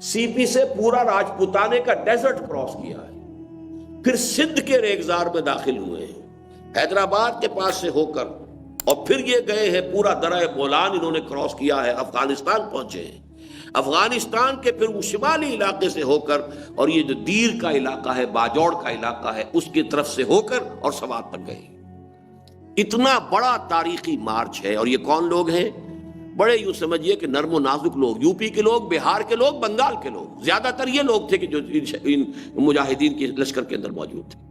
A: سی پی سے پورا راجپوتانے کا ڈیزرٹ کراس کیا ہے، پھر سندھ کے ریگزار میں داخل ہوئے ہیں، حیدرآباد کے پاس سے ہو کر، اور پھر یہ گئے ہیں پورا درہ بولان انہوں نے کراس کیا ہے، افغانستان پہنچے ہیں، افغانستان کے پھر وہ شمالی علاقے سے ہو کر، اور یہ جو دیر کا علاقہ ہے، باجوڑ کا علاقہ ہے، اس کی طرف سے ہو کر اور سوات تک گئے۔ اتنا بڑا تاریخی مارچ ہے، اور یہ کون لوگ ہیں؟ بڑے یوں سمجھیے کہ نرم و نازک لوگ، یو پی کے لوگ، بہار کے لوگ، بنگال کے لوگ، زیادہ تر یہ لوگ تھے کہ جو ان مجاہدین کے لشکر کے اندر موجود تھے۔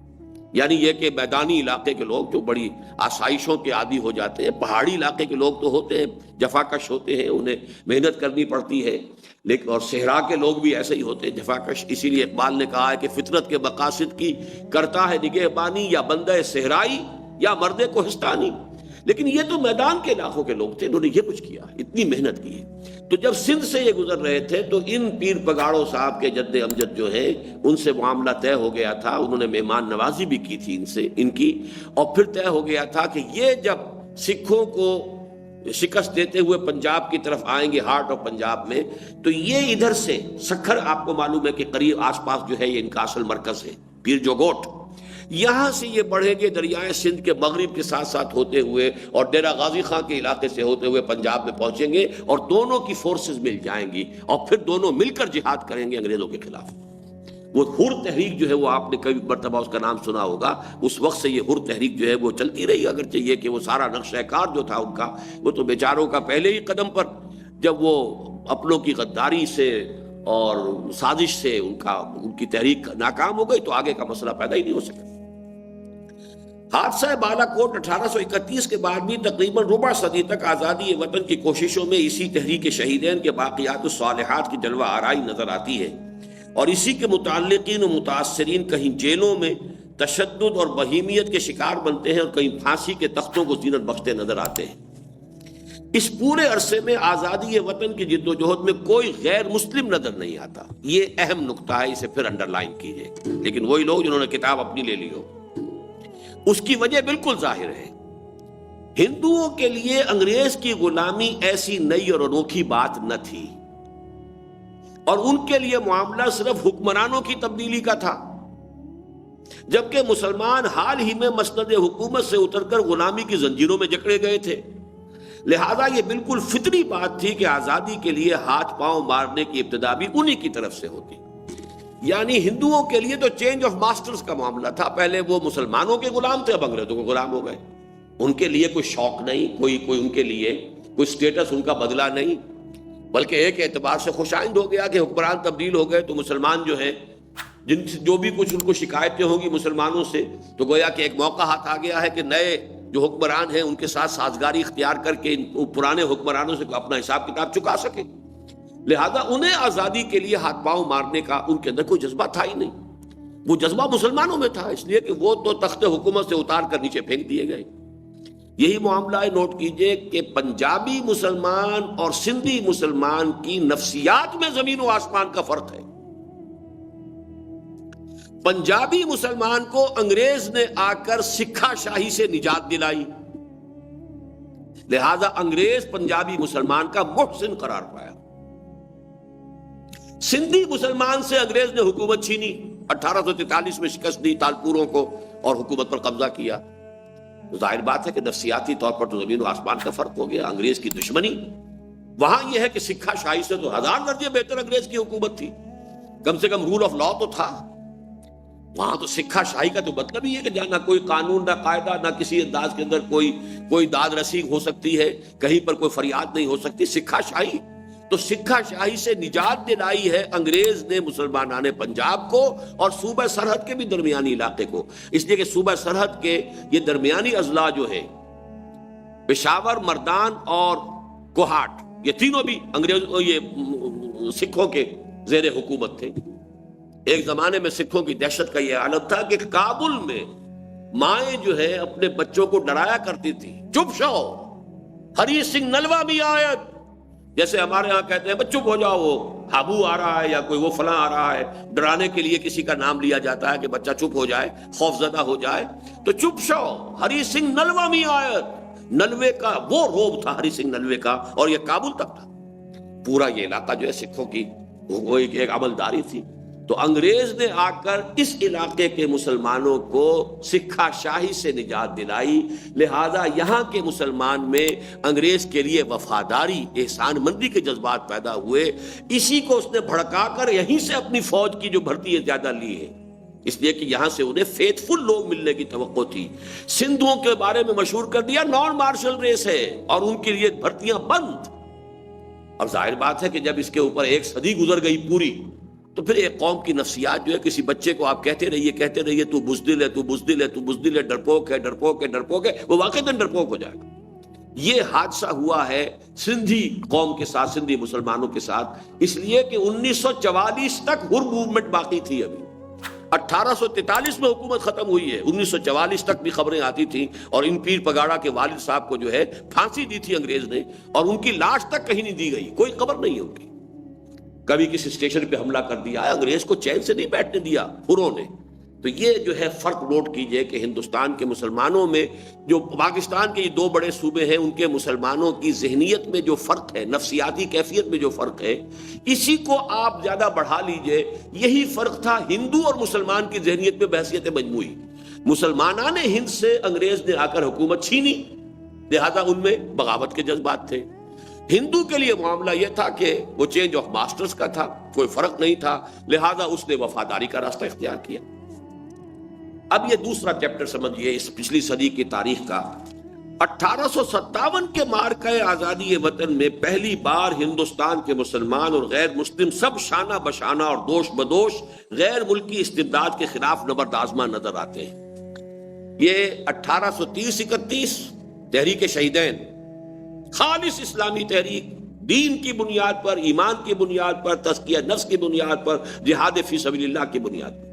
A: یعنی یہ کہ میدانی علاقے کے لوگ جو بڑی آسائشوں کے عادی ہو جاتے ہیں، پہاڑی علاقے کے لوگ تو ہوتے ہیں جفاکش ہوتے ہیں، انہیں محنت کرنی پڑتی ہے، لیکن اور صحرا کے لوگ بھی ایسے ہی ہوتے ہیں جفاکش۔ اسی لیے اقبال نے کہا ہے کہ فطرت کے مقاصد کی کرتا ہے نگہبانی، یا بندہ صحرائی یا مرد کوہستانی۔ لیکن یہ تو میدان کے علاقوں کے لوگ تھے، انہوں نے یہ کچھ کیا، اتنی محنت کی ہے۔ تو جب سندھ سے یہ گزر رہے تھے تو ان پیر پگاڑوں صاحب کے جد امجد جو ہے ان سے معاملہ طے ہو گیا تھا، انہوں نے مہمان نوازی بھی کی تھی ان کی، اور پھر طے ہو گیا تھا کہ یہ جب سکھوں کو شکست دیتے ہوئے پنجاب کی طرف آئیں گے، ہارٹ آف پنجاب میں، تو یہ ادھر سے سکھر، آپ کو معلوم ہے کہ قریب آس پاس جو ہے یہ ان کا اصل مرکز ہے، پیر جوگوٹ، یہاں سے یہ بڑھیں گے دریائے سندھ کے مغرب کے ساتھ ساتھ ہوتے ہوئے اور ڈیرہ غازی خان کے علاقے سے ہوتے ہوئے پنجاب میں پہنچیں گے، اور دونوں کی فورسز مل جائیں گی، اور پھر دونوں مل کر جہاد کریں گے انگریزوں کے خلاف۔ وہ حر تحریک جو ہے وہ آپ نے کئی مرتبہ اس کا نام سنا ہوگا، اس وقت سے یہ حر تحریک جو ہے وہ چلتی رہی، اگرچہ یہ کہ وہ سارا نقشہ کار جو تھا ان کا، وہ تو بیچاروں کا پہلے ہی قدم پر جب وہ اپنوں کی غداری سے اور سازش سے ان کی تحریک ناکام ہو گئی تو آگے کا مسئلہ پیدا ہی نہیں ہو سکا۔ حادثہ بالا کوٹ 1831 کے بعد بھی تقریباً ربع صدی تک آزادی وطن کی کوششوں میں اسی تحریک شہیدین کے باقیات الصالحات کی جلوہ آرائی نظر آتی ہے، اور اسی کے متعلقین و متاثرین کہیں جیلوں میں تشدد اور بہیمیت کے شکار بنتے ہیں، اور کہیں پھانسی کے تختوں کو زینت بخشتے نظر آتے ہیں۔ اس پورے عرصے میں آزادی وطن کی جد و جہد میں کوئی غیر مسلم نظر نہیں آتا، یہ اہم نقطہ ہے، اسے پھر انڈر لائن کیجئے۔ لیکن وہی لوگ جنہوں نے کتاب اپنی لے لی ہو، اس کی وجہ بالکل ظاہر ہے۔ ہندوؤں کے لیے انگریز کی غلامی ایسی نئی اور انوکھی بات نہ تھی، اور ان کے لیے معاملہ صرف حکمرانوں کی تبدیلی کا تھا، جبکہ مسلمان حال ہی میں مسند حکومت سے اتر کر غلامی کی زنجیروں میں جکڑے گئے تھے۔ لہذا یہ بالکل فطری بات تھی کہ آزادی کے لیے ہاتھ پاؤں مارنے کی ابتدا بھی انہی کی طرف سے ہوتی۔ یعنی ہندوؤں کے لیے تو چینج آف ماسٹرز کا معاملہ تھا، پہلے وہ مسلمانوں کے غلام تھے، اب انگریزوں کے غلام ہو گئے۔ ان کے لیے کوئی شوق نہیں، کوئی ان کے لیے کوئی سٹیٹس ان کا بدلا نہیں، بلکہ ایک اعتبار سے خوش آئند ہو گیا کہ حکمران تبدیل ہو گئے، تو مسلمان جو ہیں جن سے جو بھی کچھ ان کو شکایتیں ہوں گی مسلمانوں سے، تو گویا کہ ایک موقع ہاتھ آ گیا ہے کہ نئے جو حکمران ہیں ان کے ساتھ سازگاری اختیار کر کے ان پرانے حکمرانوں سے اپنا حساب کتاب چکا سکے۔ لہذا انہیں آزادی کے لیے ہاتھ پاؤں مارنے کا ان کے اندر کوئی جذبہ تھا ہی نہیں، وہ جذبہ مسلمانوں میں تھا، اس لیے کہ وہ تو تخت حکومت سے اتار کر نیچے پھینک دیے گئے۔ یہی معاملہ ہے، نوٹ کیجئے کہ پنجابی مسلمان اور سندھی مسلمان کی نفسیات میں زمین و آسمان کا فرق ہے۔ پنجابی مسلمان کو انگریز نے آ کر سکھا شاہی سے نجات دلائی، لہذا انگریز پنجابی مسلمان کا محسن قرار پایا۔ سندھی مسلمان سے انگریز نے حکومت چھینی، 1843 میں شکست دی تالپوروں کو اور حکومت پر قبضہ کیا۔ ظاہر بات ہے کہ نفسیاتی طور پر تو زمین و آسمان کا فرق ہو گیا، انگریز کی دشمنی۔ وہاں یہ ہے کہ سکھا شاہی سے تو 1000 درجے بہتر انگریز کی حکومت تھی، کم سے کم رول آف لا تو تھا۔ وہاں تو سکھا شاہی کا تو مطلب ہی ہے کہ جہاں نہ کوئی قانون، نہ قاعدہ، نہ کسی انداز کے اندر کوئی داد رسی ہو سکتی ہے، کہیں پر کوئی فریاد نہیں ہو سکتی، سکھا شاہی۔ تو سکھا شاہی سے نجات دلائی ہے انگریز نے مسلمانان پنجاب کو اور صوبہ سرحد کے بھی درمیانی علاقے کو، اس لیے کہ صوبہ سرحد کے یہ درمیانی اضلاع جو ہے پشاور، مردان اور کوہاٹ، یہ تینوں بھی یہ سکھوں کے زیر حکومت تھے۔ ایک زمانے میں سکھوں کی دہشت کا یہ عالم تھا کہ کابل میں مائیں جو ہے اپنے بچوں کو ڈرایا کرتی تھی، چپ شو، ہری سنگھ نلوا بھی آیت، جیسے ہمارے ہاں کہتے ہیں بس چپ ہو جاؤ، وہ ہابو آ رہا ہے یا کوئی وہ فلاں آ رہا ہے، ڈرانے کے لیے کسی کا نام لیا جاتا ہے کہ بچہ چپ ہو جائے، خوف زدہ ہو جائے، تو چپ شو، ہری سنگھ نلوا بھی آیت۔ نلوے کا وہ روب تھا ہری سنگھ نلوے کا، اور یہ کابل تک تھا۔ پورا یہ علاقہ جو ہے سکھوں کی وہ ایک عملداری تھی. تو انگریز نے آ کر اس علاقے کے مسلمانوں کو سکھا شاہی سے نجات دلائی، لہذا یہاں کے مسلمان میں انگریز کے لیے وفاداری، احسان مندی کے جذبات پیدا ہوئے. اسی کو اس نے بھڑکا کر یہیں سے اپنی فوج کی جو بھرتی ہے زیادہ لی ہے، اس لیے کہ یہاں سے انہیں فیتھ فل لوگ ملنے کی توقع تھی. سندھوں کے بارے میں مشہور کر دیا نان مارشل ریس ہے اور ان کے لیے بھرتیاں بند. اور ظاہر بات ہے کہ جب اس کے اوپر ایک صدی گزر گئی پوری، تو پھر ایک قوم کی نفسیات جو ہے، کسی بچے کو آپ کہتے رہیے تو بزدل ہے، تو بزدل ہے، تو بزدل ہے، ڈرپوک ہے، ڈرپوک ہے، ڈرپوک ہے، وہ واقعتاً ڈرپوک ہو جائے گا. یہ حادثہ ہوا ہے سندھی قوم کے ساتھ، سندھی مسلمانوں کے ساتھ، اس لیے کہ 1944 تک ہر موومنٹ باقی تھی. ابھی 1843 میں حکومت ختم ہوئی ہے، 1944 تک بھی خبریں آتی تھیں، اور ان پیر پگاڑا کے والد صاحب کو جو ہے پھانسی دی تھی انگریز نے، اور ان کی لاش تک کہیں نہیں دی گئی، کوئی خبر نہیں ہے ان کی. کبھی کسی اسٹیشن پہ حملہ کر دیا، انگریز کو چین سے نہیں بیٹھنے دیا ہروں نے. تو یہ جو ہے فرق نوٹ کیجئے کہ ہندوستان کے مسلمانوں میں، جو پاکستان کے یہ دو بڑے صوبے ہیں، ان کے مسلمانوں کی ذہنیت میں جو فرق ہے، نفسیاتی کیفیت میں جو فرق ہے، اسی کو آپ زیادہ بڑھا لیجئے. یہی فرق تھا ہندو اور مسلمان کی ذہنیت میں بحثیت مجموعی. مسلمانان ہند سے انگریز نے آ کر حکومت چھینی، لہذا ان میں بغاوت کے جذبات تھے. ہندو کے لیے معاملہ یہ تھا کہ وہ چینج آف ماسٹرز کا تھا، کوئی فرق نہیں تھا، لہذا اس نے وفاداری کا راستہ اختیار کیا. اب یہ دوسرا چیپٹر سمجھیے اس پچھلی صدی کی تاریخ کا. 1857 کے معرکہ آزادی وطن میں پہلی بار ہندوستان کے مسلمان اور غیر مسلم سب شانہ بشانہ اور دوش بدوش غیر ملکی استبداد کے خلاف نبرد آزما نظر آتے ہیں. یہ 1830-31 تحریک شہیدین، خالص اسلامی تحریک، دین کی بنیاد پر، ایمان کی بنیاد پر، تزکیہ نفس کی بنیاد پر، جہاد فی سبیل اللہ کی بنیاد پر.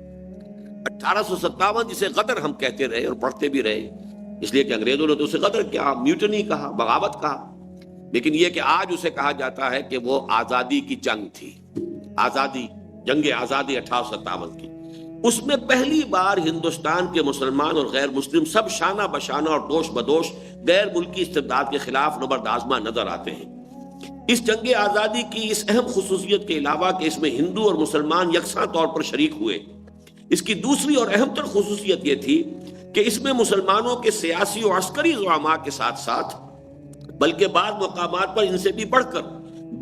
A: 1857 جسے غدر ہم کہتے رہے اور پڑھتے بھی رہے، اس لیے کہ انگریزوں نے تو اسے غدر کیا، میوٹنی کہا، بغاوت کہا، لیکن یہ کہ آج اسے کہا جاتا ہے کہ وہ آزادی کی جنگ تھی. آزادی، جنگ آزادی 1857 کی، اس میں پہلی بار ہندوستان کے مسلمان اور غیر مسلم سب شانہ بشانہ اور دوش بدوش غیر ملکی استبداد کے خلاف نبرد آزما نظر آتے ہیں. اس جنگ آزادی کی اس اہم خصوصیت کے علاوہ کہ اس میں ہندو اور مسلمان یکساں طور پر شریک ہوئے، اس کی دوسری اور اہم تر خصوصیت یہ تھی کہ اس میں مسلمانوں کے سیاسی اور عسکری زعماء کے ساتھ ساتھ، بلکہ بعض مقامات پر ان سے بھی بڑھ کر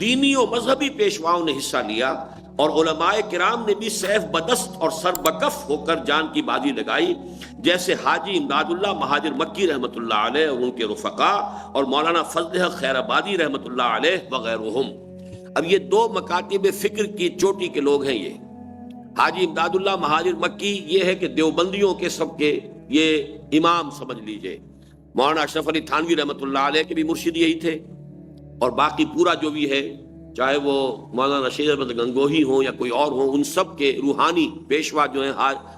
A: دینی و مذہبی پیشواؤں نے حصہ لیا، اور علماء کرام نے بھی سیف بدست اور سر بکف ہو کر جان کی بازی لگائی، جیسے حاجی امداد اللہ مہاجر مکی رحمۃ اللہ علیہ اور ان کے رفقا، اور مولانا فضل حق خیر آبادی رحمۃ اللہ علیہ وغیرہم. اب یہ دو مکاتب فکر کی چوٹی کے لوگ ہیں. یہ حاجی امداد اللہ مہاجر مکی یہ ہے کہ دیوبندیوں کے سب کے یہ امام سمجھ لیجئے. مولانا اشرف علی تھانوی رحمۃ اللہ علیہ کے بھی مرشد یہی تھے، اور باقی پورا جو بھی ہے، چاہے وہ مولانا رشید احمد گنگوہی ہوں یا کوئی اور ہوں، ان سب کے روحانی پیشوا جو ہیں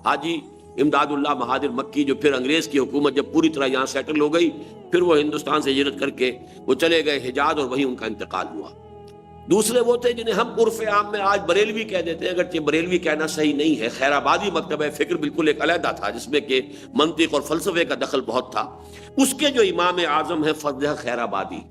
A: حاجی امداد اللہ مہاجر مکی، جو پھر انگریز کی حکومت جب پوری طرح یہاں سیٹل ہو گئی، پھر وہ ہندوستان سے ہجرت کر کے وہ چلے گئے حجاز، اور وہیں ان کا انتقال ہوا. دوسرے وہ تھے جنہیں ہم عرف عام میں آج بریلوی کہہ دیتے ہیں، اگرچہ بریلوی کہنا صحیح نہیں ہے. خیر آبادی مکتبہ فکر بالکل ایک علیحدہ تھا جس میں کہ منطق اور فلسفے کا دخل بہت تھا. اس کے جو امام اعظم ہیں فضل حق خیر آبادی،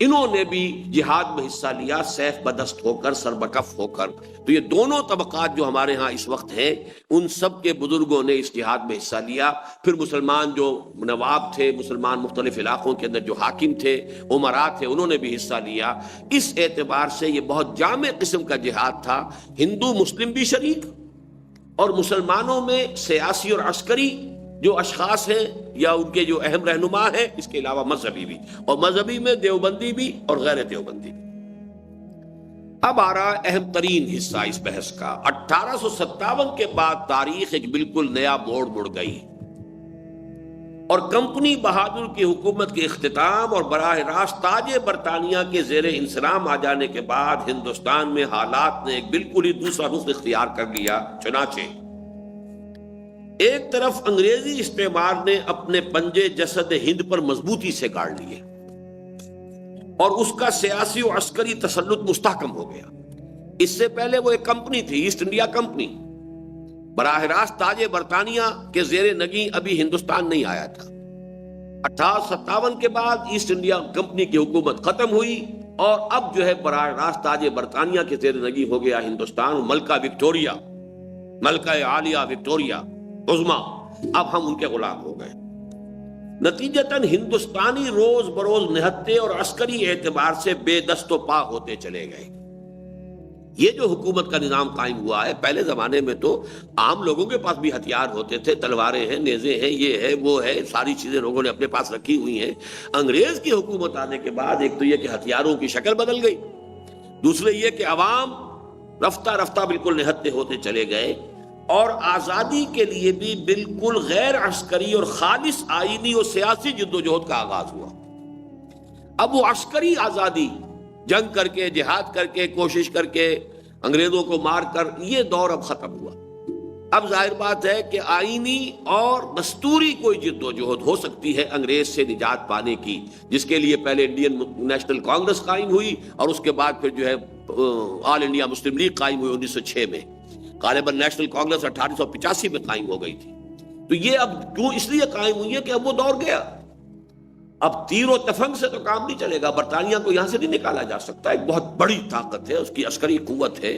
A: انہوں نے بھی جہاد میں حصہ لیا، سیف بدست ہو کر، سر بکف ہو کر. تو یہ دونوں طبقات جو ہمارے ہاں اس وقت ہیں، ان سب کے بزرگوں نے اس جہاد میں حصہ لیا. پھر مسلمان جو نواب تھے، مسلمان مختلف علاقوں کے اندر جو حاکم تھے، امراء تھے، انہوں نے بھی حصہ لیا. اس اعتبار سے یہ بہت جامع قسم کا جہاد تھا. ہندو مسلم بھی شریک، اور مسلمانوں میں سیاسی اور عسکری جو اشخاص ہیں یا ان کے جو اہم رہنما ہیں، اس کے علاوہ مذہبی بھی، اور مذہبی میں دیوبندی بھی اور غیر دیوبندی بھی. اب آ رہا اہم ترین حصہ اس بحث کا. 1857 کے بعد تاریخ ایک بالکل نیا موڑ مڑ گئی، اور کمپنی بہادر کی حکومت کے اختتام اور براہ راست تاج برطانیہ کے زیر انصرام آ جانے کے بعد ہندوستان میں حالات نے ایک بالکل ہی دوسرا رخ اختیار کر لیا. چنانچہ ایک طرف انگریزی استعمار نے اپنے پنجے جسد ہند پر مضبوطی سے گاڑ لیے، اور اس کا سیاسی و عسکری تسلط مستحکم ہو گیا. اس سے پہلے وہ ایک کمپنی تھی، ایسٹ انڈیا کمپنی، براہ راست تاج برطانیہ کے زیر نگیں ابھی ہندوستان نہیں آیا تھا. 1857 کے بعد ایسٹ انڈیا کمپنی کی حکومت ختم ہوئی، اور اب جو ہے براہ راست تاج برطانیہ کے زیر نگی ہو گیا ہندوستان، ملکہ وکٹوریا، ملکہ عالیہ وکٹوریا عظما، اب ہم ان کے غلام ہو گئے۔ نتیجتاً ہندوستانی روز بروز نہتے اور عسکری اعتبار سے بے دست و پا ہوتے چلے گئے۔ یہ جو حکومت کا نظام قائم ہوا ہے، پہلے زمانے میں تو عام لوگوں کے پاس بھی ہتھیار ہوتے تھے، تلواریں ہیں، نیزے ہیں، یہ ہے وہ ہے، ساری چیزیں لوگوں نے اپنے پاس رکھی ہوئی ہیں۔ انگریز کی حکومت آنے کے بعد ایک تو یہ کہ ہتھیاروں کی شکل بدل گئی، دوسرے یہ کہ عوام رفتہ رفتہ بالکل نہتے ہوتے چلے گئے، اور آزادی کے لیے بھی بالکل غیر عسکری اور خالص آئینی اور سیاسی جدوجہد کا آغاز ہوا۔ اب وہ عسکری آزادی، جنگ کر کے، جہاد کر کے، کوشش کر کے، انگریزوں کو مار کر، یہ دور اب ختم ہوا۔ اب ظاہر بات ہے کہ آئینی اور دستوری کوئی جدوجہد ہو سکتی ہے انگریز سے نجات پانے کی، جس کے لیے پہلے انڈین نیشنل کانگریس قائم ہوئی، اور اس کے بعد پھر جو ہے آل انڈیا مسلم لیگ قائم ہوئی 1906 میں۔ غالباً نیشنل کانگریس 1885 میں قائم ہو گئی تھی۔ تو یہ اب کیوں اس لیے قائم ہوئی ہے کہ اب وہ دور گیا، اب تیر و تفنگ سے تو کام نہیں چلے گا، برطانیہ کو یہاں سے نہیں نکالا جا سکتا، ایک بہت بڑی طاقت ہے، اس کی عسکری قوت ہے،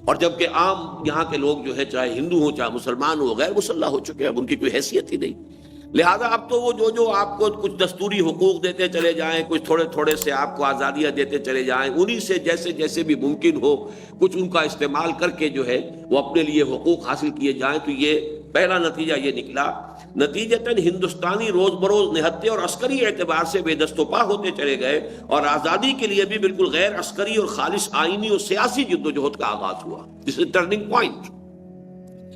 A: اور جبکہ عام یہاں کے لوگ جو ہے چاہے ہندو ہوں چاہے مسلمان ہوں غیر مسلح ہو چکے ہیں، اب ان کی کوئی حیثیت ہی نہیں۔ لہذا اب تو وہ جو آپ کو کچھ دستوری حقوق دیتے چلے جائیں، کچھ تھوڑے تھوڑے سے آپ کو آزادیاں دیتے چلے جائیں، انہی سے جیسے جیسے بھی ممکن ہو کچھ ان کا استعمال کر کے جو ہے وہ اپنے لیے حقوق حاصل کیے جائیں۔ تو یہ پہلا نتیجہ یہ نکلا، نتیجتاً ہندوستانی روز بروز نہتے اور عسکری اعتبار سے بے دست و پا ہوتے چلے گئے، اور آزادی کے لیے بھی بالکل غیر عسکری اور خالص آئینی اور سیاسی جدوجہد کا آغاز ہوا۔ دس از ٹرننگ پوائنٹ۔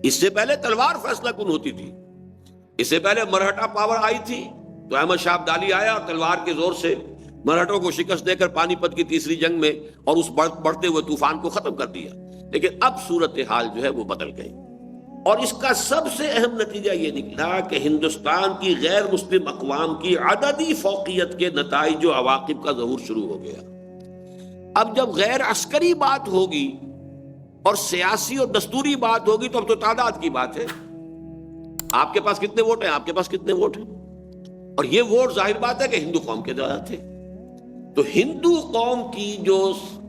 A: اس سے پہلے تلوار فیصلہ کن ہوتی تھی، اس سے پہلے مرہٹا پاور آئی تھی تو احمد شاہ ابدالی آیا اور تلوار کے زور سے مرہٹوں کو شکست دے کر پانی پت کی تیسری جنگ میں اور اس بڑھتے ہوئے طوفان کو ختم کر دیا۔ لیکن اب صورتحال جو ہے وہ بدل گئی، اور اس کا سب سے اہم نتیجہ یہ نکلا کہ ہندوستان کی غیر مسلم اقوام کی عددی فوقیت کے نتائج و عواقب کا ظہور شروع ہو گیا۔ اب جب غیر عسکری بات ہوگی اور سیاسی اور دستوری بات ہوگی تو اب تو تعداد کی بات ہے، آپ کے پاس کتنے ووٹ ہیں، آپ کے پاس کتنے ووٹ ہیں، اور یہ ووٹ ظاہر بات ہے کہ ہندو قوم کے زیادہ تھے۔ تو ہندو قوم کی جو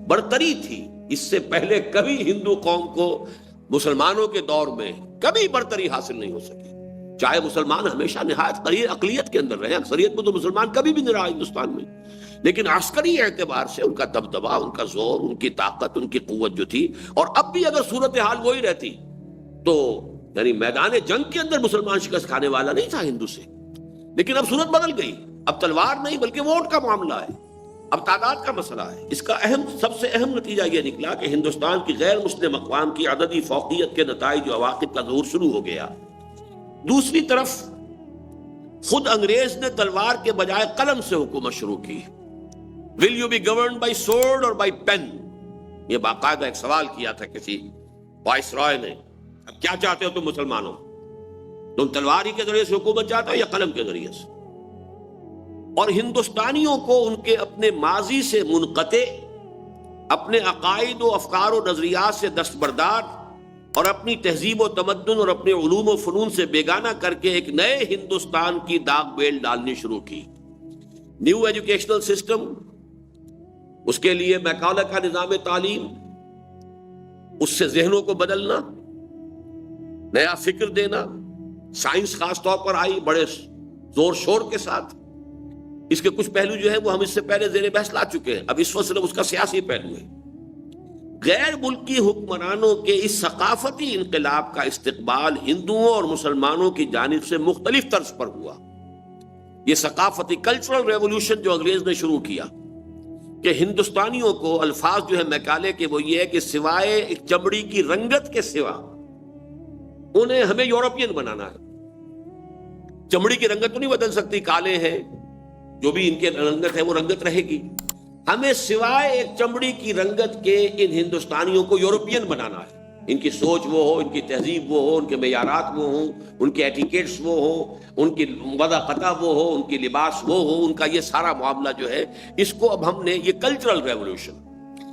A: برتری تھی، اس سے پہلے کبھی ہندو قوم کو مسلمانوں کے دور میں کبھی برتری حاصل نہیں ہو سکی، چاہے مسلمان ہمیشہ نہایت قلیل اقلیت کے اندر رہے، اکثریت میں تو مسلمان کبھی بھی نہیں رہا ہندوستان میں، لیکن عسکری اعتبار سے ان کا دبدبا، ان کا زور، ان کی طاقت، ان کی قوت جو تھی، اور اب بھی اگر صورتحال وہی رہتی تو یعنی میدان جنگ کے اندر مسلمان شکست کھانے والا نہیں تھا ہندو سے، لیکن اب صورت بدل گئی، اب تلوار نہیں بلکہ ووٹ کا معاملہ ہے، اب تعداد کا مسئلہ ہے۔ اس کا سب سے اہم نتیجہ یہ نکلا کہ ہندوستان کی غیر مسلم اقوام کی عددی فوقیت کے نتائج و عواقب کا ظہور شروع ہو گیا۔ دوسری طرف خود انگریز نے تلوار کے بجائے قلم سے حکومت شروع کی۔ Will you be governed by sword or by pen؟ یہ باقاعدہ ایک سوال کیا تھا کسی وائس رائے نے، اب کیا چاہتے ہو تم مسلمانوں، تم تلوار ہی کے ذریعے سے حکومت چاہتے ہو یا قلم کے ذریعے سے؟ اور ہندوستانیوں کو ان کے اپنے ماضی سے منقطع، اپنے عقائد و افکار و نظریات سے دستبردار، اور اپنی تہذیب و تمدن اور اپنے علوم و فنون سے بیگانہ کر کے ایک نئے ہندوستان کی داغ بیل ڈالنی شروع کی۔ نیو ایجوکیشنل سسٹم، اس کے لیے میکالہ کا نظام تعلیم، اس سے ذہنوں کو بدلنا، نیا فکر دینا، سائنس خاص طور پر آئی بڑے زور شور کے ساتھ۔ اس کے کچھ پہلو جو ہے وہ ہم اس سے پہلے زیر بحث لا چکے ہیں، اب اس وقت صرف اس کا سیاسی پہلو ہے۔ غیر ملکی حکمرانوں کے اس ثقافتی انقلاب کا استقبال ہندوؤں اور مسلمانوں کی جانب سے مختلف طرز پر ہوا۔ یہ ثقافتی کلچرل ریولوشن جو انگریز نے شروع کیا کہ ہندوستانیوں کو الفاظ جو ہے میکالے کے وہ یہ ہے کہ سوائے ایک چمڑی کی رنگت کے سوا انہیں ہمیں یورپین بنانا ہے۔ چمڑی کی رنگت تو نہیں بدل سکتی، کالے ہیں، جو بھی ان کے رنگت ہے وہ رنگت رہے گی، ہمیں سوائے ایک چمڑی کی رنگت کے ان ہندوستانیوں کو یورپین بنانا ہے۔ ان کی سوچ وہ ہو، ان کی تہذیب وہ ہو، ان کے معیارات وہ ہوں، ان کے ایٹیکیٹس وہ ہوں، ان کی وضع قطع وہ ہو، ان کی لباس وہ ہو، ان کا یہ سارا معاملہ جو ہے، اس کو اب ہم نے یہ کلچرل ریولوشن،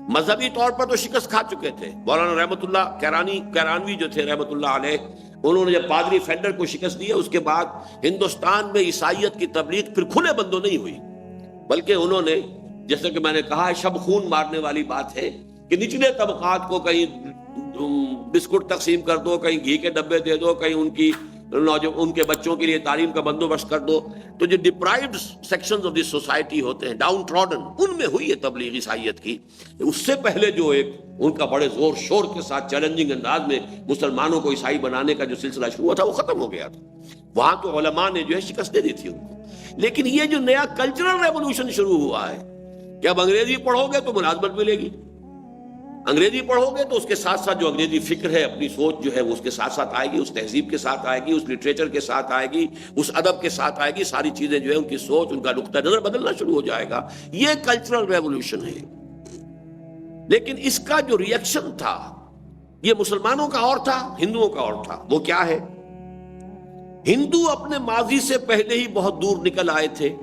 A: مذہبی طور پر تو شکست کھا چکے تھے۔ مولانا رحمت اللہ کیرانوی جو تھے رحمت اللہ علیہ، انہوں نے جب پادری فینڈر کو شکست دی، اس کے بعد ہندوستان میں عیسائیت کی تبلیغ پھر کھلے بندوں نہیں ہوئی، بلکہ انہوں نے جیسا کہ میں نے کہا ہے، شب خون مارنے والی بات ہے کہ نچلے طبقات کو کہیں بسکٹ تقسیم کر دو، کہیں گھی کے ڈبے دے دو، کہیں ان کے بچوں کے لیے تعلیم کا بندوبست کر دو. تو جو deprived sections of the society ہوتے ہیں، ڈاؤن ٹراڈن، ان میں ہوئی ہے تبلیغ عیسائیت کی. اس سے پہلے جو ایک ان کا بڑے زور شور کے ساتھ چیلنجنگ انداز میں مسلمانوں کو عیسائی بنانے کا جو سلسلہ شروع ہوا تھا وہ ختم ہو گیا تھا. وہاں تو علماء نے جو ہے شکست دے دی تھی ان کو. لیکن یہ جو نیا کلچرل ریولوشن شروع ہوا ہے کہ اب انگریزی پڑھو گے تو ملازمت ملے گی، انگریزی پڑھو گے تو اس کے ساتھ ساتھ جو انگریزی فکر ہے، اپنی سوچ جو ہے وہ اس کے ساتھ ساتھ آئے گی، اس تہذیب کے ساتھ آئے گی، اس لٹریچر کے ساتھ آئے گی، اس ادب کے ساتھ آئے گی. ساری چیزیں جو ہے ان کی سوچ، ان کا نقطہ نظر بدلنا شروع ہو جائے گا. یہ کلچرل ریولوشن ہے. لیکن اس کا جو ری ایکشن تھا یہ مسلمانوں کا اور تھا، ہندوؤں کا اور تھا. وہ کیا ہے؟ ہندو اپنے ماضی سے پہلے ہی بہت دور نکل آئے تھے.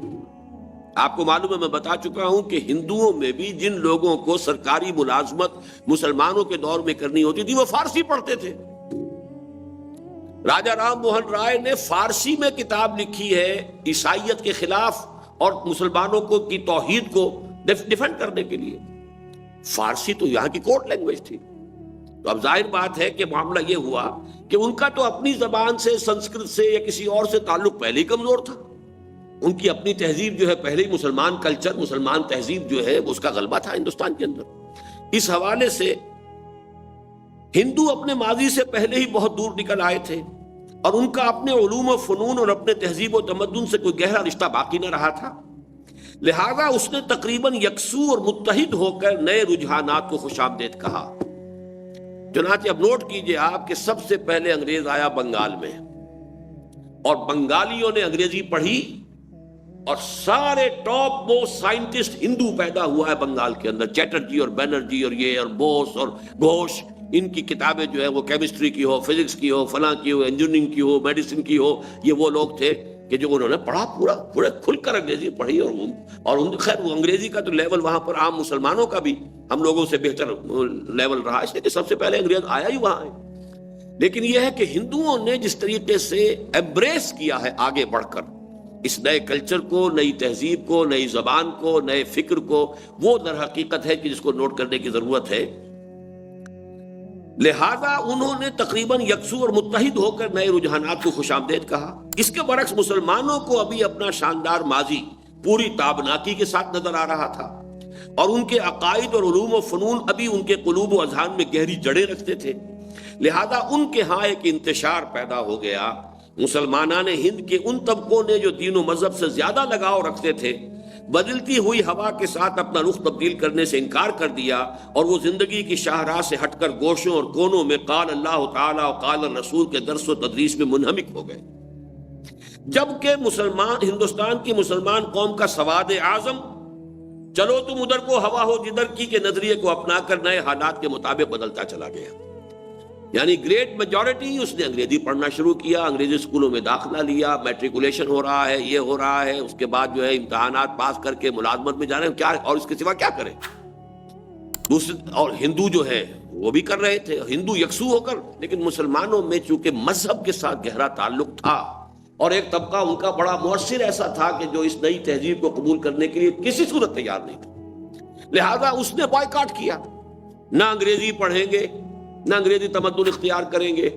A: آپ کو معلوم ہے، میں بتا چکا ہوں کہ ہندوؤں میں بھی جن لوگوں کو سرکاری ملازمت مسلمانوں کے دور میں کرنی ہوتی تھی وہ فارسی پڑھتے تھے. راجہ رام موہن رائے نے فارسی میں کتاب لکھی ہے عیسائیت کے خلاف اور مسلمانوں کو کی توحید کو ڈیفینڈ کرنے کے لیے. فارسی تو یہاں کی کورٹ لینگویج تھی. تو اب ظاہر بات ہے کہ معاملہ یہ ہوا کہ ان کا تو اپنی زبان سے، سنسکرت سے یا کسی اور سے تعلق پہلے ہی کمزور تھا. ان کی اپنی تہذیب جو ہے پہلے ہی مسلمان کلچر، مسلمان تہذیب جو ہے اس کا غلبہ تھا ہندوستان کے اندر. اس حوالے سے ہندو اپنے ماضی سے پہلے ہی بہت دور نکل آئے تھے اور ان کا اپنے علوم و فنون اور اپنے تہذیب و تمدن سے کوئی گہرا رشتہ باقی نہ رہا تھا. لہذا اس نے تقریباً یکسو اور متحد ہو کر نئے رجحانات کو خوش آمدید کہا. چنانچہ اب نوٹ کیجئے آپ کہ سب سے پہلے انگریز آیا بنگال میں اور بنگالیوں نے انگریزی پڑھی اور سارے ٹاپ موسٹ سائنٹسٹ ہندو پیدا ہوا ہے بنگال کے اندر. چیٹرجی اور بینرجی اور یہ اور بوس اور گھوش، ان کی کتابیں جو ہے وہ کیمسٹری کی ہو، فزکس کی ہو، فلاں کی ہو، انجینئرنگ کی ہو، میڈیسن کی ہو. یہ وہ لوگ تھے کہ جو انہوں نے پڑھا، پورے کھل کر انگریزی پڑھی. اور خیر وہ انگریزی کا تو لیول وہاں پر عام مسلمانوں کا بھی ہم لوگوں سے بہتر لیول رہا، اس لیے کہ سب سے پہلے انگریز آیا ہی وہاں ہے. لیکن یہ ہے کہ ہندوؤں نے جس طریقے سے ایمبریس کیا ہے آگے بڑھ کر اس نئے کلچر کو، نئی تہذیب کو، نئی زبان کو، نئے فکر کو، وہ در حقیقت ہے کہ جس کو نوٹ کرنے کی ضرورت ہے. لہذا انہوں نے تقریباً یکسو اور متحد ہو کر نئے رجحانات کو خوش آمدید کہا. اس کے برعکس مسلمانوں کو ابھی اپنا شاندار ماضی پوری تابناکی کے ساتھ نظر آ رہا تھا اور ان کے عقائد اور علوم و فنون ابھی ان کے قلوب و اذہان میں گہری جڑیں رکھتے تھے. لہذا ان کے ہاں ایک انتشار پیدا ہو گیا. مسلمانان ہند کے ان طبقوں نے جو دین و مذہب سے زیادہ لگاؤ رکھتے تھے بدلتی ہوئی ہوا کے ساتھ اپنا رخ تبدیل کرنے سے انکار کر دیا اور وہ زندگی کی شاہراہ سے ہٹ کر گوشوں اور کونوں میں قال اللہ تعالی اور قال الرسول کے درس و تدریس میں منہمک ہو گئے. جبکہ ہندوستان کی مسلمان قوم کا سواد اعظم چلو تم ادھر کو ہوا ہو جدھر کی کے نظریے کو اپنا کر نئے حالات کے مطابق بدلتا چلا گیا. یعنی گریٹ میجورٹی اس نے انگریزی پڑھنا شروع کیا، انگریزی اسکولوں میں داخلہ لیا، میٹریکولیشن ہو رہا ہے، یہ ہو رہا ہے. اس کے بعد جو ہے امتحانات پاس کر کے ملازمت میں جا رہے ہیں، کیا اور اس کے سوا کیا کریں. دوسرے اور ہندو جو ہے وہ بھی کر رہے تھے، ہندو یکسو ہو کر. لیکن مسلمانوں میں چونکہ مذہب کے ساتھ گہرا تعلق تھا اور ایک طبقہ ان کا بڑا مؤثر ایسا تھا کہ جو اس نئی تہذیب کو قبول کرنے کے لیے کسی صورت تیار نہیں تھا، لہذا اس نے بائیکاٹ کیا. نہ انگریزی پڑھیں گے، نہ انگریزی تمدن اختیار کریں گے.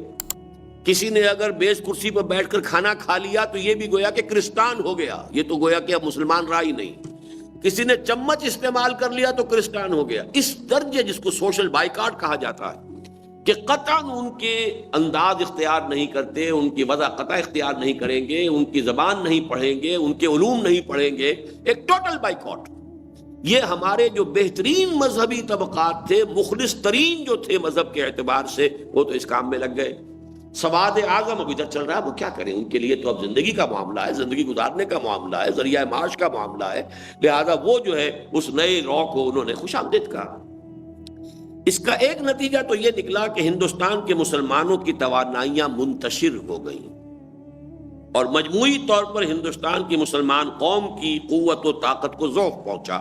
A: کسی نے اگر بیس کرسی پر بیٹھ کر کھانا کھا لیا تو یہ بھی گویا کہ کرسٹان ہو گیا، یہ تو گویا کہ اب مسلمان رہا ہی نہیں. کسی نے چمچ استعمال کر لیا تو کرسٹان ہو گیا. اس درجے جس کو سوشل بائیکاٹ کہا جاتا ہے کہ قطعاً ان کے انداز اختیار نہیں کرتے، ان کی وضع قطع اختیار نہیں کریں گے، ان کی زبان نہیں پڑھیں گے، ان کے علوم نہیں پڑھیں گے، ایک ٹوٹل بائیکاٹ. یہ ہمارے جو بہترین مذہبی طبقات تھے، مخلص ترین جو تھے مذہب کے اعتبار سے، وہ تو اس کام میں لگ گئے. سواد اعظم اب ادھر چل رہا ہے، وہ کیا کریں. ان کے لیے تو اب زندگی کا معاملہ ہے، زندگی گزارنے کا معاملہ ہے، ذریعہ معاش کا معاملہ ہے. لہذا وہ جو ہے اس نئے رو کو انہوں نے خوش آمدید کہا. اس کا ایک نتیجہ تو یہ نکلا کہ ہندوستان کے مسلمانوں کی توانائیاں منتشر ہو گئیں اور مجموعی طور پر ہندوستان کی مسلمان قوم کی قوت و طاقت کو ذوق پہنچا.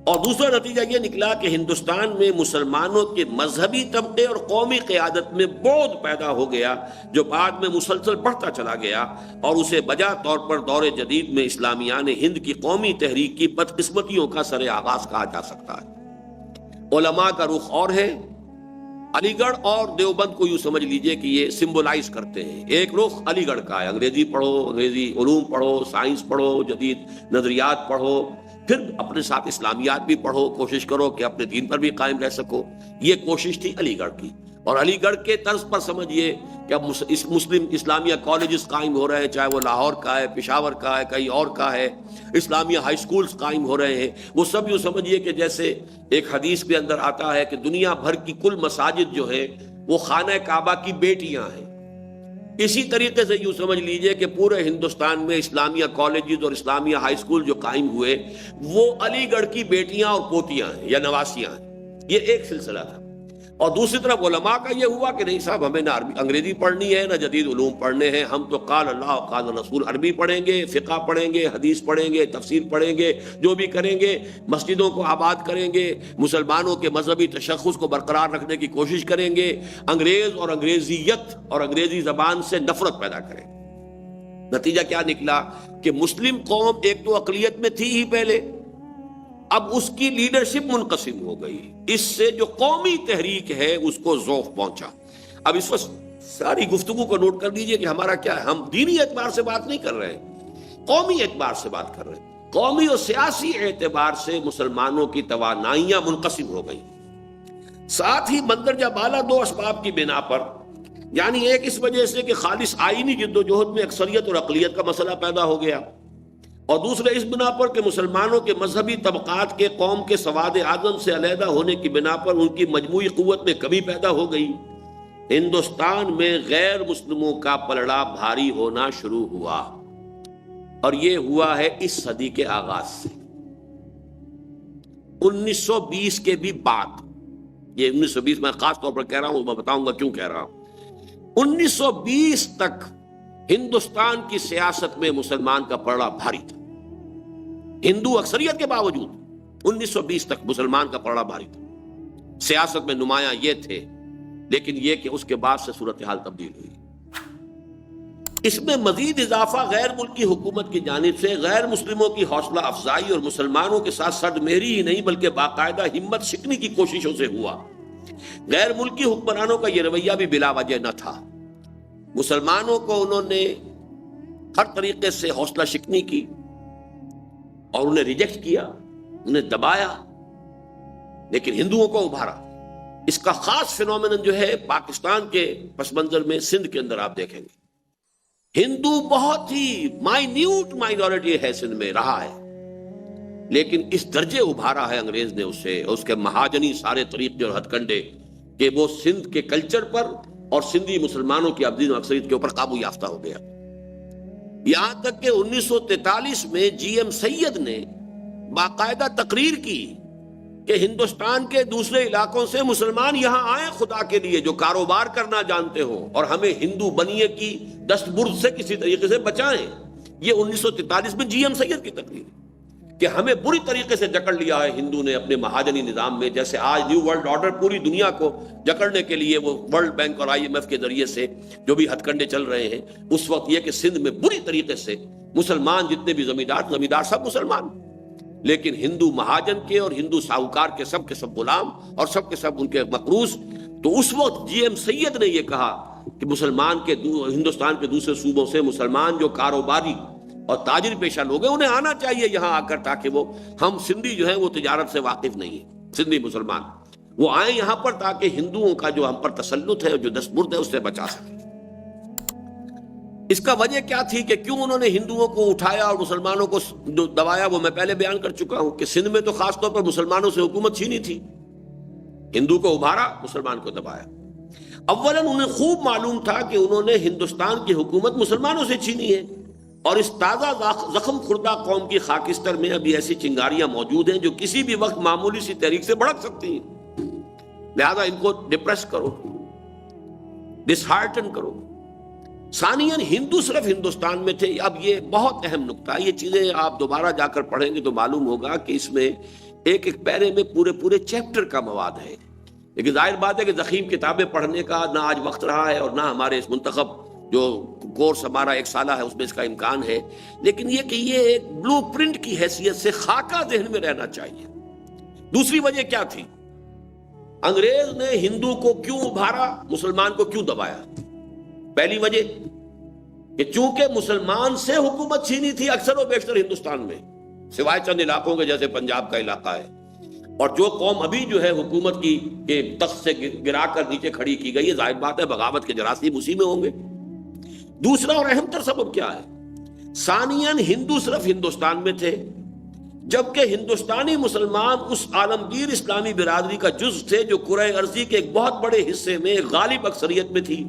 A: اور دوسرا نتیجہ یہ نکلا کہ ہندوستان میں مسلمانوں کے مذہبی طبقے اور قومی قیادت میں بودھ پیدا ہو گیا، جو بعد میں مسلسل بڑھتا چلا گیا، اور اسے بجا طور پر دور جدید میں اسلامیان ہند کی قومی تحریک کی بدقسمتیوں کا سر آغاز کہا جا سکتا ہے۔ علماء کا رخ اور ہے۔ علی گڑھ اور دیوبند کو یوں سمجھ لیجئے کہ یہ سمبولائز کرتے ہیں۔ ایک رخ علی گڑھ کا ہے، انگریزی پڑھو، انگریزی علوم پڑھو، سائنس پڑھو، جدید نظریات پڑھو، پھر اپنے ساتھ اسلامیات بھی پڑھو، کوشش کرو کہ اپنے دین پر بھی قائم رہ سکو۔ یہ کوشش تھی علی گڑھ کی، اور علی گڑھ کے طرز پر سمجھیے کہ اب مسلم اسلامیہ کالجز قائم ہو رہے ہیں، چاہے وہ لاہور کا ہے، پشاور کا ہے، کہیں اور کا ہے، اسلامیہ ہائی سکولز قائم ہو رہے ہیں۔ وہ سب یوں سمجھیے کہ جیسے ایک حدیث کے اندر آتا ہے کہ دنیا بھر کی کل مساجد جو ہے وہ خانہ کعبہ کی بیٹیاں ہیں۔ اسی طریقے سے یوں سمجھ لیجئے کہ پورے ہندوستان میں اسلامیہ کالجز اور اسلامیہ ہائی سکول جو قائم ہوئے وہ علی گڑھ کی بیٹیاں اور پوتیاں ہیں یا نواسیاں ہیں۔ یہ ایک سلسلہ تھا۔ اور دوسری طرف علماء کا یہ ہوا کہ نہیں صاحب، ہمیں نہ انگریزی پڑھنی ہے نہ جدید علوم پڑھنے ہیں، ہم تو قال اللہ قال رسول عربی پڑھیں گے، فقہ پڑھیں گے، حدیث پڑھیں گے، تفسیر پڑھیں گے، جو بھی کریں گے مسجدوں کو آباد کریں گے، مسلمانوں کے مذہبی تشخص کو برقرار رکھنے کی کوشش کریں گے، انگریز اور انگریزیت اور انگریزی زبان سے نفرت پیدا کریں گے۔ نتیجہ کیا نکلا کہ مسلم قوم ایک تو اقلیت میں تھی ہی پہلے، اب اس کی لیڈرشپ منقسم ہو گئی، اس سے جو قومی تحریک ہے اس کو ذوق پہنچا۔ اب اس وقت ساری گفتگو کو نوٹ کر لیجئے کہ ہمارا کیا ہے، ہم دینی اعتبار سے بات نہیں کر رہے ہیں، قومی اعتبار سے بات کر رہے ہیں۔ قومی اور سیاسی اعتبار سے مسلمانوں کی توانائیاں منقسم ہو گئی، ساتھ ہی مندرجہ بالا دو اسباب کی بنا پر، یعنی ایک اس وجہ سے کہ خالص آئینی جدوجہد میں اکثریت اور اقلیت کا مسئلہ پیدا ہو گیا، اور دوسرے اس بنا پر کہ مسلمانوں کے مذہبی طبقات کے قوم کے سواد اعظم سے علیحدہ ہونے کی بنا پر ان کی مجموعی قوت میں کمی پیدا ہو گئی۔ ہندوستان میں غیر مسلموں کا پلڑا بھاری ہونا شروع ہوا، اور یہ ہوا ہے اس صدی کے آغاز سے، 1920 کے بھی بعد۔ یہ 1920 میں خاص طور پر کہہ رہا ہوں، میں بتاؤں گا کیوں کہہ رہا ہوں۔ 1920 تک ہندوستان کی سیاست میں مسلمان کا پلڑا بھاری تھا، ہندو اکثریت کے باوجود 1920 تک مسلمان کا پلڑا بھاری تھا، سیاست میں نمایاں یہ تھے، لیکن یہ کہ اس کے بعد سے صورتحال تبدیل ہوئی۔ اس میں مزید اضافہ غیر ملکی حکومت کی جانب سے غیر مسلموں کی حوصلہ افزائی اور مسلمانوں کے ساتھ سرد مہری ہی نہیں بلکہ باقاعدہ ہمت شکنی کی کوششوں سے ہوا۔ غیر ملکی حکمرانوں کا یہ رویہ بھی بلا وجہ نہ تھا، مسلمانوں کو انہوں نے ہر طریقے سے حوصلہ شکنی کی اور انہیں ریجیکٹ کیا، انہیں دبایا، لیکن ہندوؤں کو ابھارا۔ اس کا خاص فینومینن جو ہے پاکستان کے پس منظر میں سندھ کے اندر آپ دیکھیں گے، ہندو بہت ہی مائنیوٹ مائنورٹی ہے سندھ میں رہا ہے، لیکن اس درجے ابھارا ہے انگریز نے اسے، اس کے مہاجنی سارے طریقے اور ہتھ کنڈے، کہ وہ سندھ کے کلچر پر اور سندھی مسلمانوں کی ابدین و اکثریت کے اوپر قابو یافتہ ہو گیا۔ یہاں تک کہ 1943 میں جی ایم سید نے باقاعدہ تقریر کی کہ ہندوستان کے دوسرے علاقوں سے مسلمان یہاں آئیں خدا کے لیے جو کاروبار کرنا جانتے ہو، اور ہمیں ہندو بنیے کی دست برد سے کسی طریقے سے بچائیں۔ یہ 1943 میں جی ایم سید کی تقریر ہے کہ ہمیں بری طریقے سے جکڑ لیا ہے ہندو نے اپنے مہاجنی نظام میں، جیسے آج نیو ورلڈ آرڈر پوری دنیا کو جکڑنے کے لیے وہ ورلڈ بینک اور آئی ایم ایف کے ذریعے سے جو بھی ہتھ کنڈے چل رہے ہیں، اس وقت یہ کہ سندھ میں بری طریقے سے مسلمان جتنے بھی زمیندار سب مسلمان، لیکن ہندو مہاجن کے اور ہندو ساہوکار کے سب غلام اور سب کے سب ان کے مقروض۔ تو اس وقت جی ایم سید نے یہ کہا کہ مسلمان کے ہندوستان کے دوسرے صوبوں سے مسلمان جو کاروباری اور تاجر پیشہ لوگ ہیں انہیں آنا چاہیے یہاں آ کر، تاکہ وہ ہم سندھی جو ہیں وہ تجارت سے واقف نہیں ہیں، سندھی مسلمان وہ آئیں یہاں پر تاکہ ہندوؤں کا جو ہم پر تسلط ہے جو دستبرد ہے اس سے بچا سکیں۔ اس کا وجہ کیا تھی کہ کیوں انہوں نے ہندوؤں کو اٹھایا اور مسلمانوں کو دبایا، وہ میں پہلے بیان کر چکا ہوں کہ سندھ میں تو خاص طور پر مسلمانوں سے حکومت چھینی تھی، ہندو کو ابھارا، مسلمان کو دبایا۔ اولاً انہیں خوب معلوم تھا کہ انہوں نے ہندوستان کی حکومت مسلمانوں سے چھینی ہے، اور اس تازہ زخم خوردہ قوم کی خاکستر میں ابھی ایسی چنگاریاں موجود ہیں جو کسی بھی وقت معمولی سی تحریک سے بھڑک سکتی ہیں، لہذا ان کو ڈپریس کرو، ڈس ہارٹن کرو۔ ثانیاً ہندو صرف ہندوستان میں تھے. اب یہ بہت اہم نقطہ ہے, یہ چیزیں آپ دوبارہ جا کر پڑھیں گے تو معلوم ہوگا کہ اس میں ایک ایک پیرے میں پورے چیپٹر کا مواد ہے. لیکن ظاہر بات ہے کہ ضخیم کتابیں پڑھنے کا نہ آج وقت رہا ہے اور نہ ہمارے اس منتخب جو کورس ہمارا 1 سالہ ہے اس میں اس کا امکان ہے. لیکن یہ کہ یہ ایک بلو پرنٹ کی حیثیت سے خاکہ ذہن میں رہنا چاہیے. دوسری وجہ کیا تھی؟ انگریز نے ہندو کو کیوں ابھارا, مسلمان کو کیوں دبایا؟ پہلی وجہ کہ چونکہ مسلمان سے حکومت چھینی تھی اکثر و بیشتر ہندوستان میں, سوائے چند علاقوں کے جیسے پنجاب کا علاقہ ہے, اور جو قوم ابھی جو ہے حکومت کی کہ تخت سے گرا کر نیچے کھڑی کی گئی ہے, ظاہر بات ہے بغاوت کے جراثیم اسی میں ہوں گے. دوسرا اور اہم تر سبب کیا ہے؟ ثانیاً ہندو صرف ہندوستان میں تھے, جبکہ ہندوستانی مسلمان اس عالمگیر اسلامی برادری کا جز تھے جو کرۂ ارضی کے ایک بہت بڑے حصے میں غالب اکثریت میں تھی,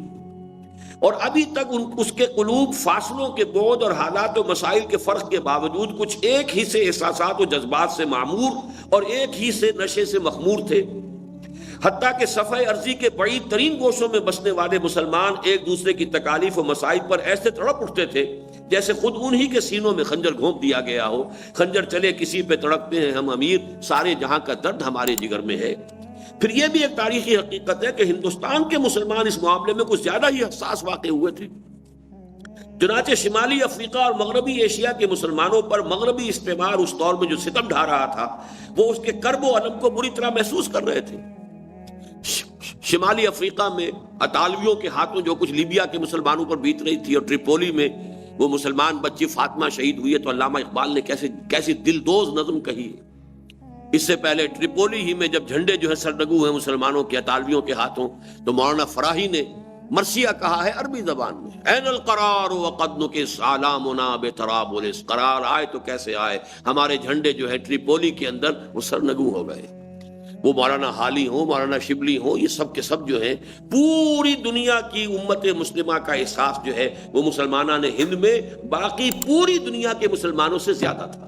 A: اور ابھی تک اس کے قلوب فاصلوں کے بعد اور حالات و مسائل کے فرق کے باوجود کچھ ایک ہی سے احساسات و جذبات سے معمور اور ایک ہی سے نشے سے مخمور تھے. حتیٰ کہ صفحہ ارضی کے بعید ترین گوشوں میں بسنے والے مسلمان ایک دوسرے کی تکالیف و مصائب پر ایسے تڑپ اٹھتے تھے جیسے خود انہی کے سینوں میں خنجر گھونپ دیا گیا ہو. خنجر چلے کسی پہ تڑپتے ہیں ہم امیر, سارے جہاں کا درد ہمارے جگر میں ہے. پھر یہ بھی ایک تاریخی حقیقت ہے کہ ہندوستان کے مسلمان اس معاملے میں کچھ زیادہ ہی حساس واقع ہوئے تھے. چنانچہ شمالی افریقہ اور مغربی ایشیا کے مسلمانوں پر مغربی استعمار اس دور میں جو ستم ڈھا رہا تھا وہ اس کے کرب و الم کو بری طرح محسوس کر رہے تھے. شمالی افریقہ میں اطالویوں کے ہاتھوں جو کچھ لیبیا کے مسلمانوں پر بیت رہی تھی, اور ٹریپولی میں وہ مسلمان بچی فاطمہ شہید ہوئی ہے, تو علامہ اقبال نے کیسی دلدوز نظم کہی ہے. اس سے پہلے ٹریپولی ہی میں جب جھنڈے جو ہے سرنگو ہیں مسلمانوں کے اطالویوں کے ہاتھوں, تو مولانا فراہی نے مرثیہ کہا ہے عربی زبان میں, این القرار وقد کے سالامنا بترابلس, قرار آئے تو کیسے آئے, ہمارے جھنڈے جو ہے ٹریپولی کے اندر وہ سرنگو ہو گئے. وہ مولانا حالی ہوں, مولانا شبلی ہوں, یہ سب کے سب جو ہیں پوری دنیا کی امت مسلمہ کا احساس جو ہے وہ مسلمانان ہند میں باقی پوری دنیا کے مسلمانوں سے زیادہ تھا.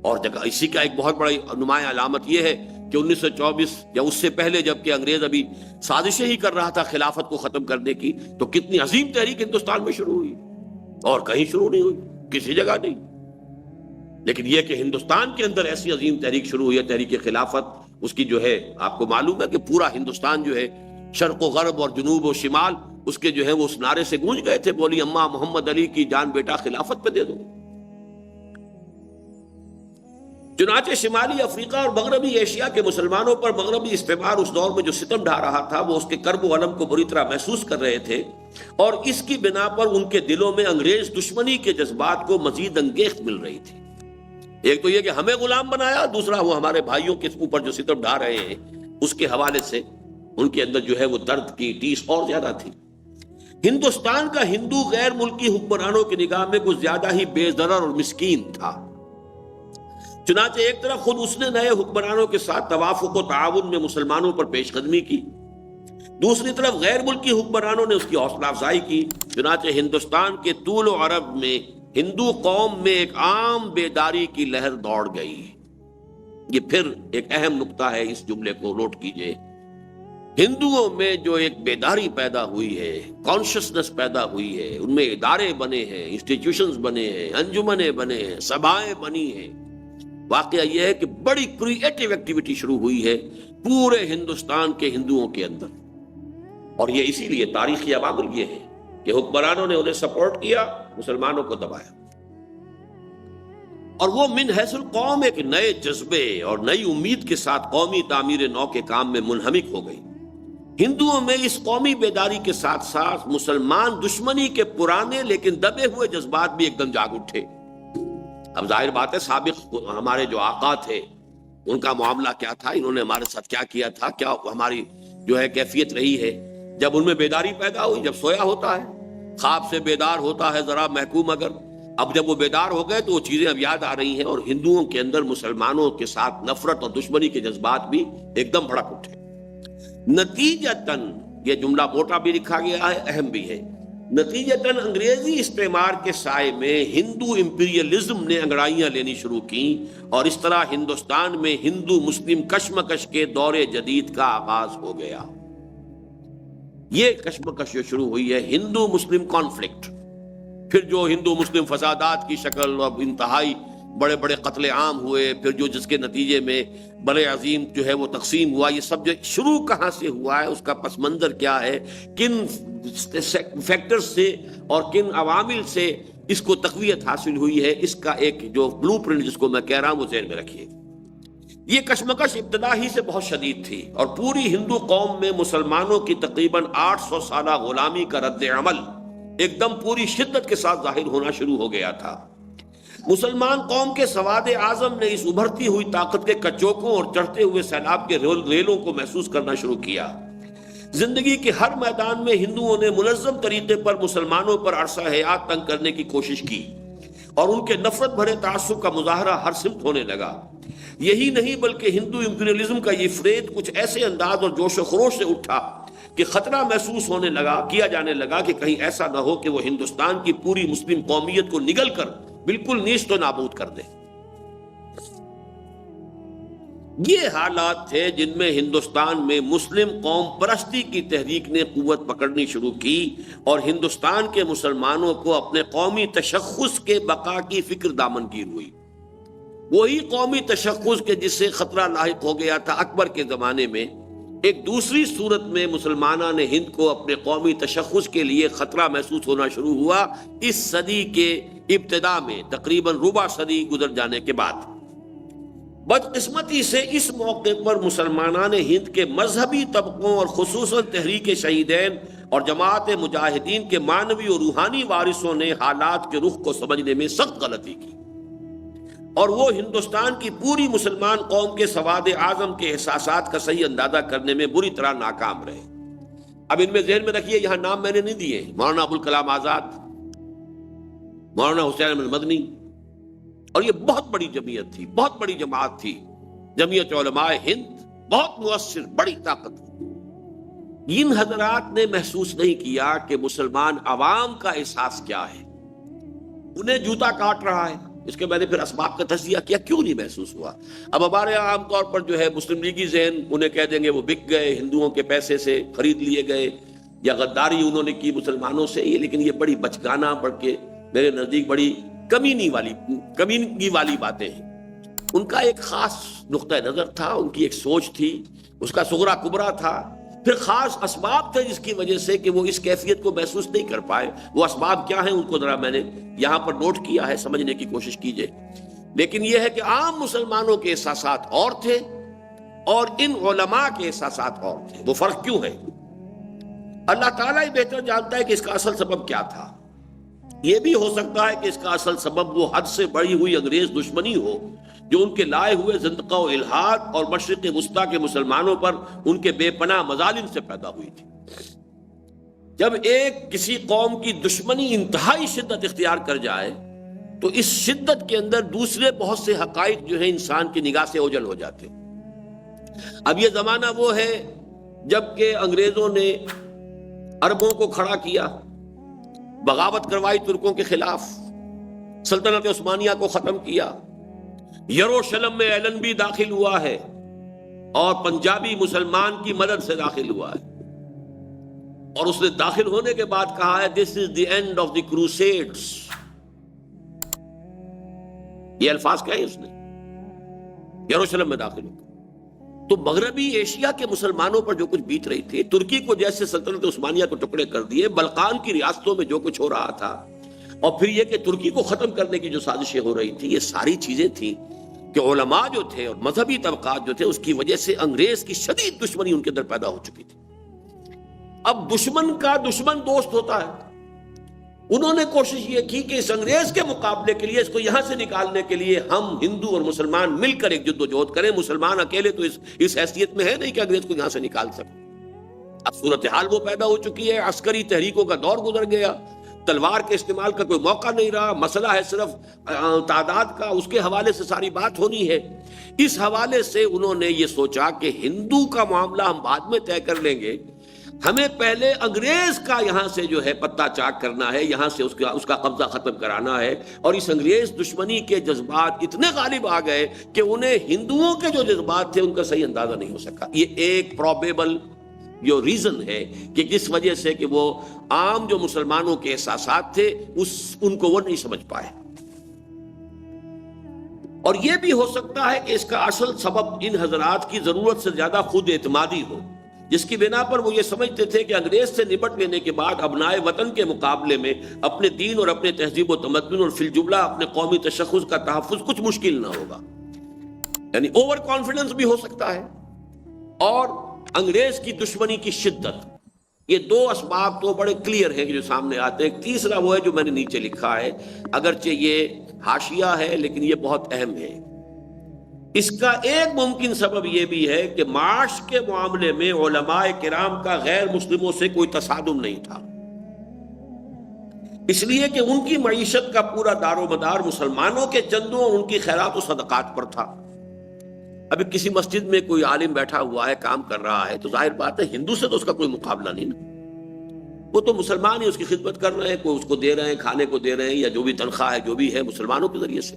A: اور جگہ اسی کا ایک بہت بڑی نمایاں علامت یہ ہے کہ 1924 یا اس سے پہلے جب کہ انگریز ابھی سازشیں ہی کر رہا تھا خلافت کو ختم کرنے کی, تو کتنی عظیم تحریک ہندوستان میں شروع ہوئی, اور کہیں شروع نہیں ہوئی, کسی جگہ نہیں. لیکن یہ کہ ہندوستان کے اندر ایسی عظیم تحریک شروع ہوئی ہے, تحریک خلافت, اس کی جو ہے آپ کو معلوم ہے کہ پورا ہندوستان جو ہے شرق و غرب اور جنوب و شمال اس کے جو ہے وہ اس نعرے سے گونج گئے تھے, بولی اماں محمد علی کی جان بیٹا خلافت پہ دے دو. چنانچہ شمالی افریقہ اور مغربی ایشیا کے مسلمانوں پر مغربی استعمار اس دور میں جو ستم ڈھا رہا تھا وہ اس کے کرب و الم کو بری طرح محسوس کر رہے تھے, اور اس کی بنا پر ان کے دلوں میں انگریز دشمنی کے جذبات کو مزید انگیخت مل رہی تھی. ایک تو یہ کہ ہمیں غلام بنایا, دوسرا وہ ہمارے بھائیوں کے اوپر جو ستم ڈھا رہے ہیں اس کے حوالے سے ان کے اندر جو ہے وہ درد کی ٹیس اور زیادہ تھی. ہندوستان کا ہندو غیر ملکی حکمرانوں کی نگاہ میں کچھ زیادہ ہی بے ضرر اور مسکین تھا. چنانچہ ایک طرف خود اس نے نئے حکمرانوں کے ساتھ توافق و تعاون میں مسلمانوں پر پیش قدمی کی, دوسری طرف غیر ملکی حکمرانوں نے اس کی حوصلہ افزائی کی. چنانچہ ہندوستان کے طول و عرب میں ہندو قوم میں ایک عام بیداری کی لہر دوڑ گئی. یہ پھر ایک اہم نقطہ ہے, اس جملے کو نوٹ کیجئے. ہندوؤں میں جو ایک بیداری پیدا ہوئی ہے, کانشسنس پیدا ہوئی ہے, ان میں ادارے بنے ہیں, انسٹیٹیوشنز بنے ہیں, انجمنیں بنے ہیں, سبھائیں بنی ہیں. واقعہ یہ ہے کہ بڑی کریٹیو ایکٹیویٹی شروع ہوئی ہے پورے ہندوستان کے ہندوؤں کے اندر, اور یہ اسی لیے تاریخی عوامل یہ ہے کہ حکمرانوں نے انہیں سپورٹ کیا, مسلمانوں کو دبایا, اور وہ من حیث القوم ایک نئے جذبے اور نئی امید کے ساتھ قومی تعمیر نو کے کام میں منہمک ہو گئی. ہندوؤں میں اس قومی بیداری کے ساتھ ساتھ مسلمان دشمنی کے پرانے لیکن دبے ہوئے جذبات بھی ایک دم جاگ اٹھے. اب ظاہر بات ہے سابق ہمارے جو آقا تھے ان کا معاملہ کیا تھا, انہوں نے ہمارے ساتھ کیا کیا تھا, کیا ہماری جو ہے کیفیت رہی ہے. جب ان میں بیداری پیدا ہوئی, جب سویا ہوتا ہے, خواب سے بیدار ہوتا ہے ذرا محکوم اگر, اب جب وہ بیدار ہو گئے تو وہ چیزیں اب یاد آ رہی ہیں, اور ہندوؤں کے اندر مسلمانوں کے ساتھ نفرت اور دشمنی کے جذبات بھی ایک دم بھڑک اٹھے. نتیجتاً یہ جملہ موٹا بھی لکھا گیا ہے, اہم بھی ہے, نتیجتاً انگریزی استعمار کے سائے میں ہندو امپیریلزم نے انگڑائیاں لینی شروع کی, اور اس طرح ہندوستان میں ہندو مسلم کشمکش کے دور جدید کا آغاز ہو گیا. یہ کشمکش جو شروع ہوئی ہے ہندو مسلم کانفلکٹ، پھر جو ہندو مسلم فسادات کی شکل اور انتہائی بڑے بڑے قتل عام ہوئے، پھر جو جس کے نتیجے میں بڑے عظیم جو ہے وہ تقسیم ہوا، یہ سب جو شروع کہاں سے ہوا ہے، اس کا پس منظر کیا ہے، کن فیکٹر سے اور کن عوامل سے اس کو تقویت حاصل ہوئی ہے، اس کا ایک جو بلو پرنٹ جس کو میں کہہ رہا ہوں وہ ذہن میں رکھیے۔ یہ کشمکش ابتدا ہی سے بہت شدید تھی، اور پوری ہندو قوم میں مسلمانوں کی تقریباً 800 سالہ غلامی کا رد عمل ایک دم پوری شدت کے ساتھ ظاہر ہونا شروع ہو گیا تھا۔ مسلمان قوم کے سواد اعظم نے اس ابھرتی ہوئی طاقت کے کچوکوں اور چڑھتے ہوئے سیلاب کے ریلوں کو محسوس کرنا شروع کیا۔ زندگی کے ہر میدان میں ہندوؤں نے منظم طریقے پر مسلمانوں پر عرصہ حیات تنگ کرنے کی کوشش کی، اور ان کے نفرت بھرے تعصب کا مظاہرہ ہر سمت ہونے لگا۔ یہی نہیں بلکہ ہندو امپیریلزم کا یہ فریب کچھ ایسے انداز اور جوش و خروش سے اٹھا کہ خطرہ محسوس کیا جانے لگا کہ کہیں ایسا نہ ہو کہ وہ ہندوستان کی پوری مسلم قومیت کو نگل کر بالکل نیست و نابود کر دے۔ یہ حالات تھے جن میں ہندوستان میں مسلم قوم پرستی کی تحریک نے قوت پکڑنی شروع کی، اور ہندوستان کے مسلمانوں کو اپنے قومی تشخص کے بقا کی فکر دامنگیر ہوئی۔ وہی قومی تشخص کے جس سے خطرہ لاحق ہو گیا تھا اکبر کے زمانے میں، ایک دوسری صورت میں مسلمانان ہند کو اپنے قومی تشخص کے لیے خطرہ محسوس ہونا شروع ہوا اس صدی کے ابتدا میں، تقریباً ربع صدی گزر جانے کے بعد۔ بدقسمتی سے اس موقع پر مسلمانان ہند کے مذہبی طبقوں اور خصوصاً تحریک شہیدین اور جماعت مجاہدین کے معنوی اور روحانی وارثوں نے حالات کے رخ کو سمجھنے میں سخت غلطی کی، اور وہ ہندوستان کی پوری مسلمان قوم کے سواد اعظم کے احساسات کا صحیح اندازہ کرنے میں بری طرح ناکام رہے۔ اب ان میں ذہن میں رکھیے، یہاں نام میں نے نہیں دیے، مولانا ابوالکلام آزاد، مولانا حسین احمد مدنی، اور یہ بہت بڑی جمعیت تھی، بہت بڑی جماعت تھی، جمعیت علماء ہند، بہت مؤثر، بڑی طاقت۔ ان حضرات نے محسوس نہیں کیا کہ مسلمان عوام کا احساس کیا ہے، انہیں جوتا کاٹ رہا ہے۔ اس کے میں نے پھر اسباب کا تجزیہ کیا، کیوں نہیں محسوس ہوا۔ اب ہمارے عام طور پر جو ہے مسلم لیگی ذہن انہیں کہہ دیں گے وہ بک گئے، ہندوؤں کے پیسے سے خرید لیے گئے، یا غداری انہوں نے کی مسلمانوں سے، لیکن یہ بڑی بچگانہ، بلکہ میرے نزدیک بڑی کمینگی والی باتیں ہیں۔ ان کا ایک خاص نقطہ نظر تھا، ان کی ایک سوچ تھی، اس کا صغرا کبرا تھا، پھر خاص اسباب تھے جس کی وجہ سے کہ وہ اس کیفیت کو محسوس نہیں کر پائے۔ وہ اسباب کیا ہیں ان کو ذرا میں نے یہاں پر نوٹ کیا ہے، سمجھنے کی کوشش کیجئے۔ لیکن یہ ہے کہ عام مسلمانوں کے احساسات اور تھے، اور ان علماء کے احساسات اور تھے۔ وہ فرق کیوں ہے؟ اللہ تعالیٰ ہی بہتر جانتا ہے کہ اس کا اصل سبب کیا تھا۔ یہ بھی ہو سکتا ہے کہ اس کا اصل سبب وہ حد سے بڑھی ہوئی انگریز دشمنی ہو جو ان کے لائے ہوئے زندقہ و الحاد اور مشرق وسطیٰ کے مسلمانوں پر ان کے بے پناہ مظالم سے پیدا ہوئی تھی۔ جب ایک کسی قوم کی دشمنی انتہائی شدت اختیار کر جائے تو اس شدت کے اندر دوسرے بہت سے حقائق جو ہیں انسان کی نگاہ سے اوجھل ہو جاتے۔ اب یہ زمانہ وہ ہے جب کہ انگریزوں نے عربوں کو کھڑا کیا، بغاوت کروائی ترکوں کے خلاف، سلطنت عثمانیہ کو ختم کیا، یروشلم میں ایلن بھی داخل ہوا ہے، اور پنجابی مسلمان کی مدد سے داخل ہوا ہے، اور اس نے داخل ہونے کے بعد کہا ہے دس از the end of the crusades. یہ الفاظ کہے اس نے، یروشلم میں داخل ہو۔ تو مغربی ایشیا کے مسلمانوں پر جو کچھ بیت رہی تھی، ترکی کو جیسے سلطنت عثمانیہ کو ٹکڑے کر دیے، بلقان کی ریاستوں میں جو کچھ ہو رہا تھا، اور پھر یہ کہ ترکی کو ختم کرنے کی جو سازشیں ہو رہی تھی، یہ ساری چیزیں تھیں کہ علماء جو تھے اور مذہبی طبقات جو تھے اس کی وجہ سے انگریز کی شدید دشمنی ان کے اندر پیدا ہو چکی تھی۔ اب دشمن کا دشمن دوست ہوتا ہے۔ انہوں نے کوشش یہ کی کہ اس انگریز کے مقابلے کے لیے، اس کو یہاں سے نکالنے کے لیے ہم ہندو اور مسلمان مل کر ایک جد و جہد کریں۔ مسلمان اکیلے تو اس حیثیت میں ہے نہیں کہ انگریز کو یہاں سے نکال سکے۔ اب صورتحال وہ پیدا ہو چکی ہے، عسکری تحریکوں کا دور گزر گیا، تلوار کے استعمال کا کوئی موقع نہیں رہا، مسئلہ ہے صرف تعداد کا، اس کے حوالے سے ساری بات ہونی ہے۔ اس حوالے سے انہوں نے یہ سوچا کہ ہندو کا معاملہ ہم بعد میں طے کر لیں گے، ہمیں پہلے انگریز کا یہاں سے جو ہے پتہ چاک کرنا ہے، یہاں سے اس کا قبضہ ختم کرانا ہے۔ اور اس انگریز دشمنی کے جذبات اتنے غالب آ گئے کہ انہیں ہندوؤں کے جو جذبات تھے ان کا صحیح اندازہ نہیں ہو سکا۔ یہ ایک پروبیبل یہ ریزن ہے کہ جس وجہ سے کہ وہ عام جو مسلمانوں کے احساسات تھے ان کو وہ نہیں سمجھ پائے. اور یہ بھی ہو سکتا ہے کہ اس کا اصل سبب ان حضرات کی ضرورت سے زیادہ خود اعتمادی ہو، جس کی بنا پر وہ یہ سمجھتے تھے کہ انگریز سے نپٹ لینے کے بعد ابنائے وطن کے مقابلے میں اپنے دین اور اپنے تہذیب و تمدن اور فی الجملہ اپنے قومی تشخص کا تحفظ کچھ مشکل نہ ہوگا. یعنی اوور کانفیڈنس بھی ہو سکتا ہے، اور انگریز کی دشمنی کی شدت. یہ دو اسباب تو بڑے کلیئر ہیں جو سامنے آتے ہیں. تیسرا وہ ہے جو میں نے نیچے لکھا ہے، اگرچہ یہ حاشیہ ہے لیکن یہ بہت اہم ہے. اس کا ایک ممکن سبب یہ بھی ہے کہ معاش کے معاملے میں علماء کرام کا غیر مسلموں سے کوئی تصادم نہیں تھا، اس لیے کہ ان کی معیشت کا پورا دار و مدار مسلمانوں کے چندوں اور ان کی خیرات و صدقات پر تھا. ابھی کسی مسجد میں کوئی عالم بیٹھا ہوا ہے، کام کر رہا ہے، تو ظاہر بات ہے ہندو سے تو اس کا کوئی مقابلہ نہیں نا. وہ تو مسلمان ہی اس کی خدمت کر رہے ہیں، کوئی اس کو دے رہے ہیں، کھانے کو دے رہے ہیں، یا جو بھی تنخواہ ہے جو بھی ہے مسلمانوں کے ذریعے سے.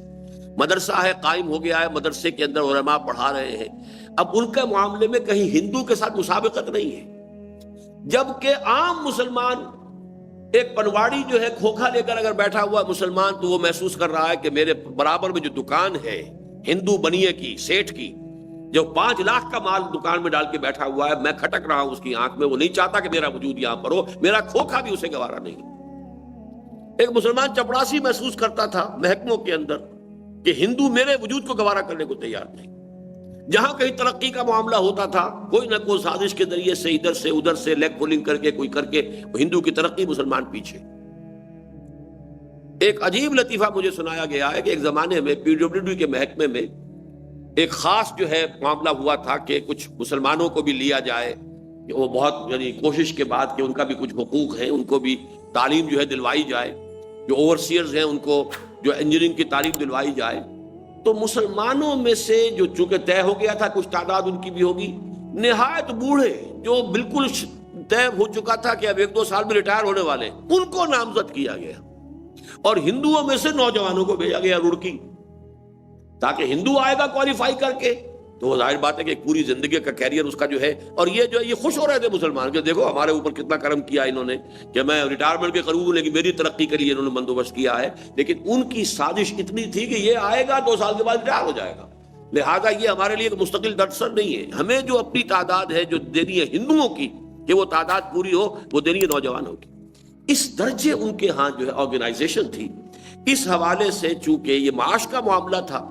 A: مدرسہ ہے، قائم ہو گیا ہے، مدرسے کے اندر علماء پڑھا رہے ہیں. اب ان کے معاملے میں کہیں ہندو کے ساتھ مسابقت نہیں ہے، جبکہ عام مسلمان ایک پنواڑی جو ہے کھوکھا لے کر اگر بیٹھا ہوا مسلمان تو وہ محسوس کر رہا ہے کہ میرے برابر میں جو دکان ہے ہندو بنیے کی، سیٹھ کی، جو 5 لاکھ کا مال دکان میں ڈال کے بیٹھا ہوا ہے، میں کھٹک رہا ہوں اس کی آنکھ میں، وہ نہیں چاہتا کہ میرا وجود یہاں پر ہو، میرا کھوکھا بھی اسے گوارا نہیں. ایک مسلمان چپڑاسی محسوس کرتا تھا محکموں کے اندر کہ ہندو میرے وجود کو گوارا کرنے کو تیار نہیں. جہاں کہیں ترقی کا معاملہ ہوتا تھا، کوئی نہ کوئی سازش کے ذریعے سے ادھر سے ادھر سے لیگ پولنگ کر کے کوئی کر کے ہندو کی ترقی، مسلمان پیچھے. ایک عجیب لطیفہ مجھے سنایا گیا ہے کہ ایک زمانے میں پی ڈبلیو ڈی کے محکمے میں ایک خاص جو ہے معاملہ ہوا تھا کہ کچھ مسلمانوں کو بھی لیا جائے، کہ وہ بہت یعنی کوشش کے بعد کہ ان کا بھی کچھ حقوق ہیں، ان کو بھی تعلیم جو ہے دلوائی جائے، جو اوورسیئرز ہیں ان کو جو انجینئرنگ کی تعلیم دلوائی جائے. تو مسلمانوں میں سے جو چونکہ طے ہو گیا تھا کچھ تعداد ان کی بھی ہوگی، نہایت بوڑھے جو بالکل طے ہو چکا تھا کہ اب 1-2 سال میں ریٹائر ہونے والے، ان کو نامزد کیا گیا، اور ہندوؤں میں سے نوجوانوں کو بھیجا گیا رڑکی، تاکہ ہندو آئے گا کوالیفائی کر کے تو وہ ظاہر بات ہے کہ پوری زندگی کا کیریئر اس کا جو ہے. اور یہ جو یہ خوش ہو رہے تھے مسلمان کہ دیکھو ہمارے اوپر کتنا کرم کیا انہوں نے، کہ میں ریٹائرمنٹ کے قریب ہوں لیکن میری ترقی کے لیے انہوں نے بندوبست کیا ہے. لیکن ان کی سازش اتنی تھی کہ یہ آئے گا 2 سال کے بعد ریٹائر ہو جائے گا، لہذا یہ ہمارے لیے ایک مستقل درسر نہیں ہے. ہمیں جو اپنی تعداد ہے جو دینی ہے ہندوؤں کی، کہ وہ تعداد پوری ہو، وہ دینی ہے نوجوانوں کی. اس درجے ان کے ہاں جو ہے آرگنائزیشن تھی. اس حوالے سے چونکہ یہ معاش کا معاملہ تھا،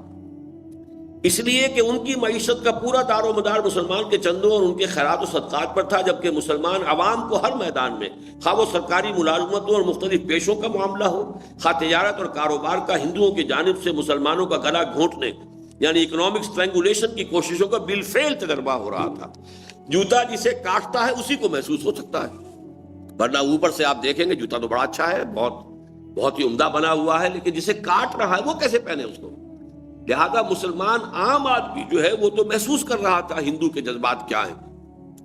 A: اس لیے کہ ان کی معیشت کا پورا دار و مدار مسلمان کے چندوں اور ان کے خیرات و صدقات پر تھا، جبکہ مسلمان عوام کو ہر میدان میں، خواہ وہ سرکاری ملازمتوں اور مختلف پیشوں کا معاملہ ہو، خواہ تجارت اور کاروبار کا، ہندوؤں کی جانب سے مسلمانوں کا گلا گھونٹنے یعنی اکنامک اسٹرینگولیشن کی کوششوں کا بالفعل تجربہ ہو رہا تھا. جوتا جسے کاٹتا ہے اسی کو محسوس ہو سکتا ہے، ورنہ اوپر سے آپ دیکھیں گے جوتا تو بڑا اچھا ہے، بہت ہی عمدہ بنا ہوا ہے، لیکن جسے کاٹ رہا ہے وہ کیسے پہنے اس کو. لہذا مسلمان عام آدمی جو ہے وہ تو محسوس کر رہا تھا ہندو کے جذبات کیا ہیں،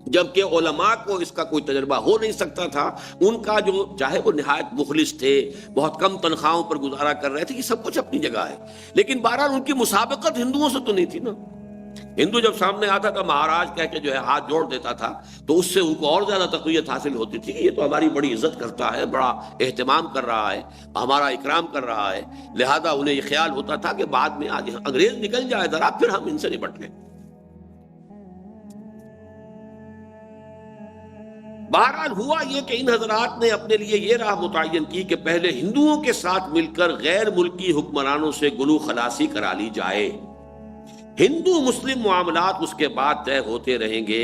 A: جبکہ علماء کو اس کا کوئی تجربہ ہو نہیں سکتا تھا. ان کا جو چاہے وہ نہایت مخلص تھے، بہت کم تنخواہوں پر گزارا کر رہے تھے، یہ سب کچھ اپنی جگہ ہے، لیکن بہرحال ان کی مسابقت ہندوؤں سے تو نہیں تھی نا. ہندو جب سامنے آتا تھا مہاراج کہہ کے جو ہے ہاتھ جوڑ دیتا تھا تو اس سے ان کو اور زیادہ تقویت حاصل ہوتی تھی. یہ تو ہماری بڑی عزت کرتا ہے، بڑا اہتمام کر رہا ہے، ہمارا اکرام کر رہا ہے، لہذا انہیں یہ خیال ہوتا تھا کہ بعد میں آج انگریز نکل جائے ذرا پھر ہم ان سے نپٹ لیں. بہرحال ہوا یہ کہ ان حضرات نے اپنے لیے یہ راہ متعین کی کہ پہلے ہندوؤں کے ساتھ مل کر غیر ملکی حکمرانوں سے گلو خلاصی کرا لی جائے. ہندو مسلم معاملات اس کے بعد طے ہوتے رہیں گے،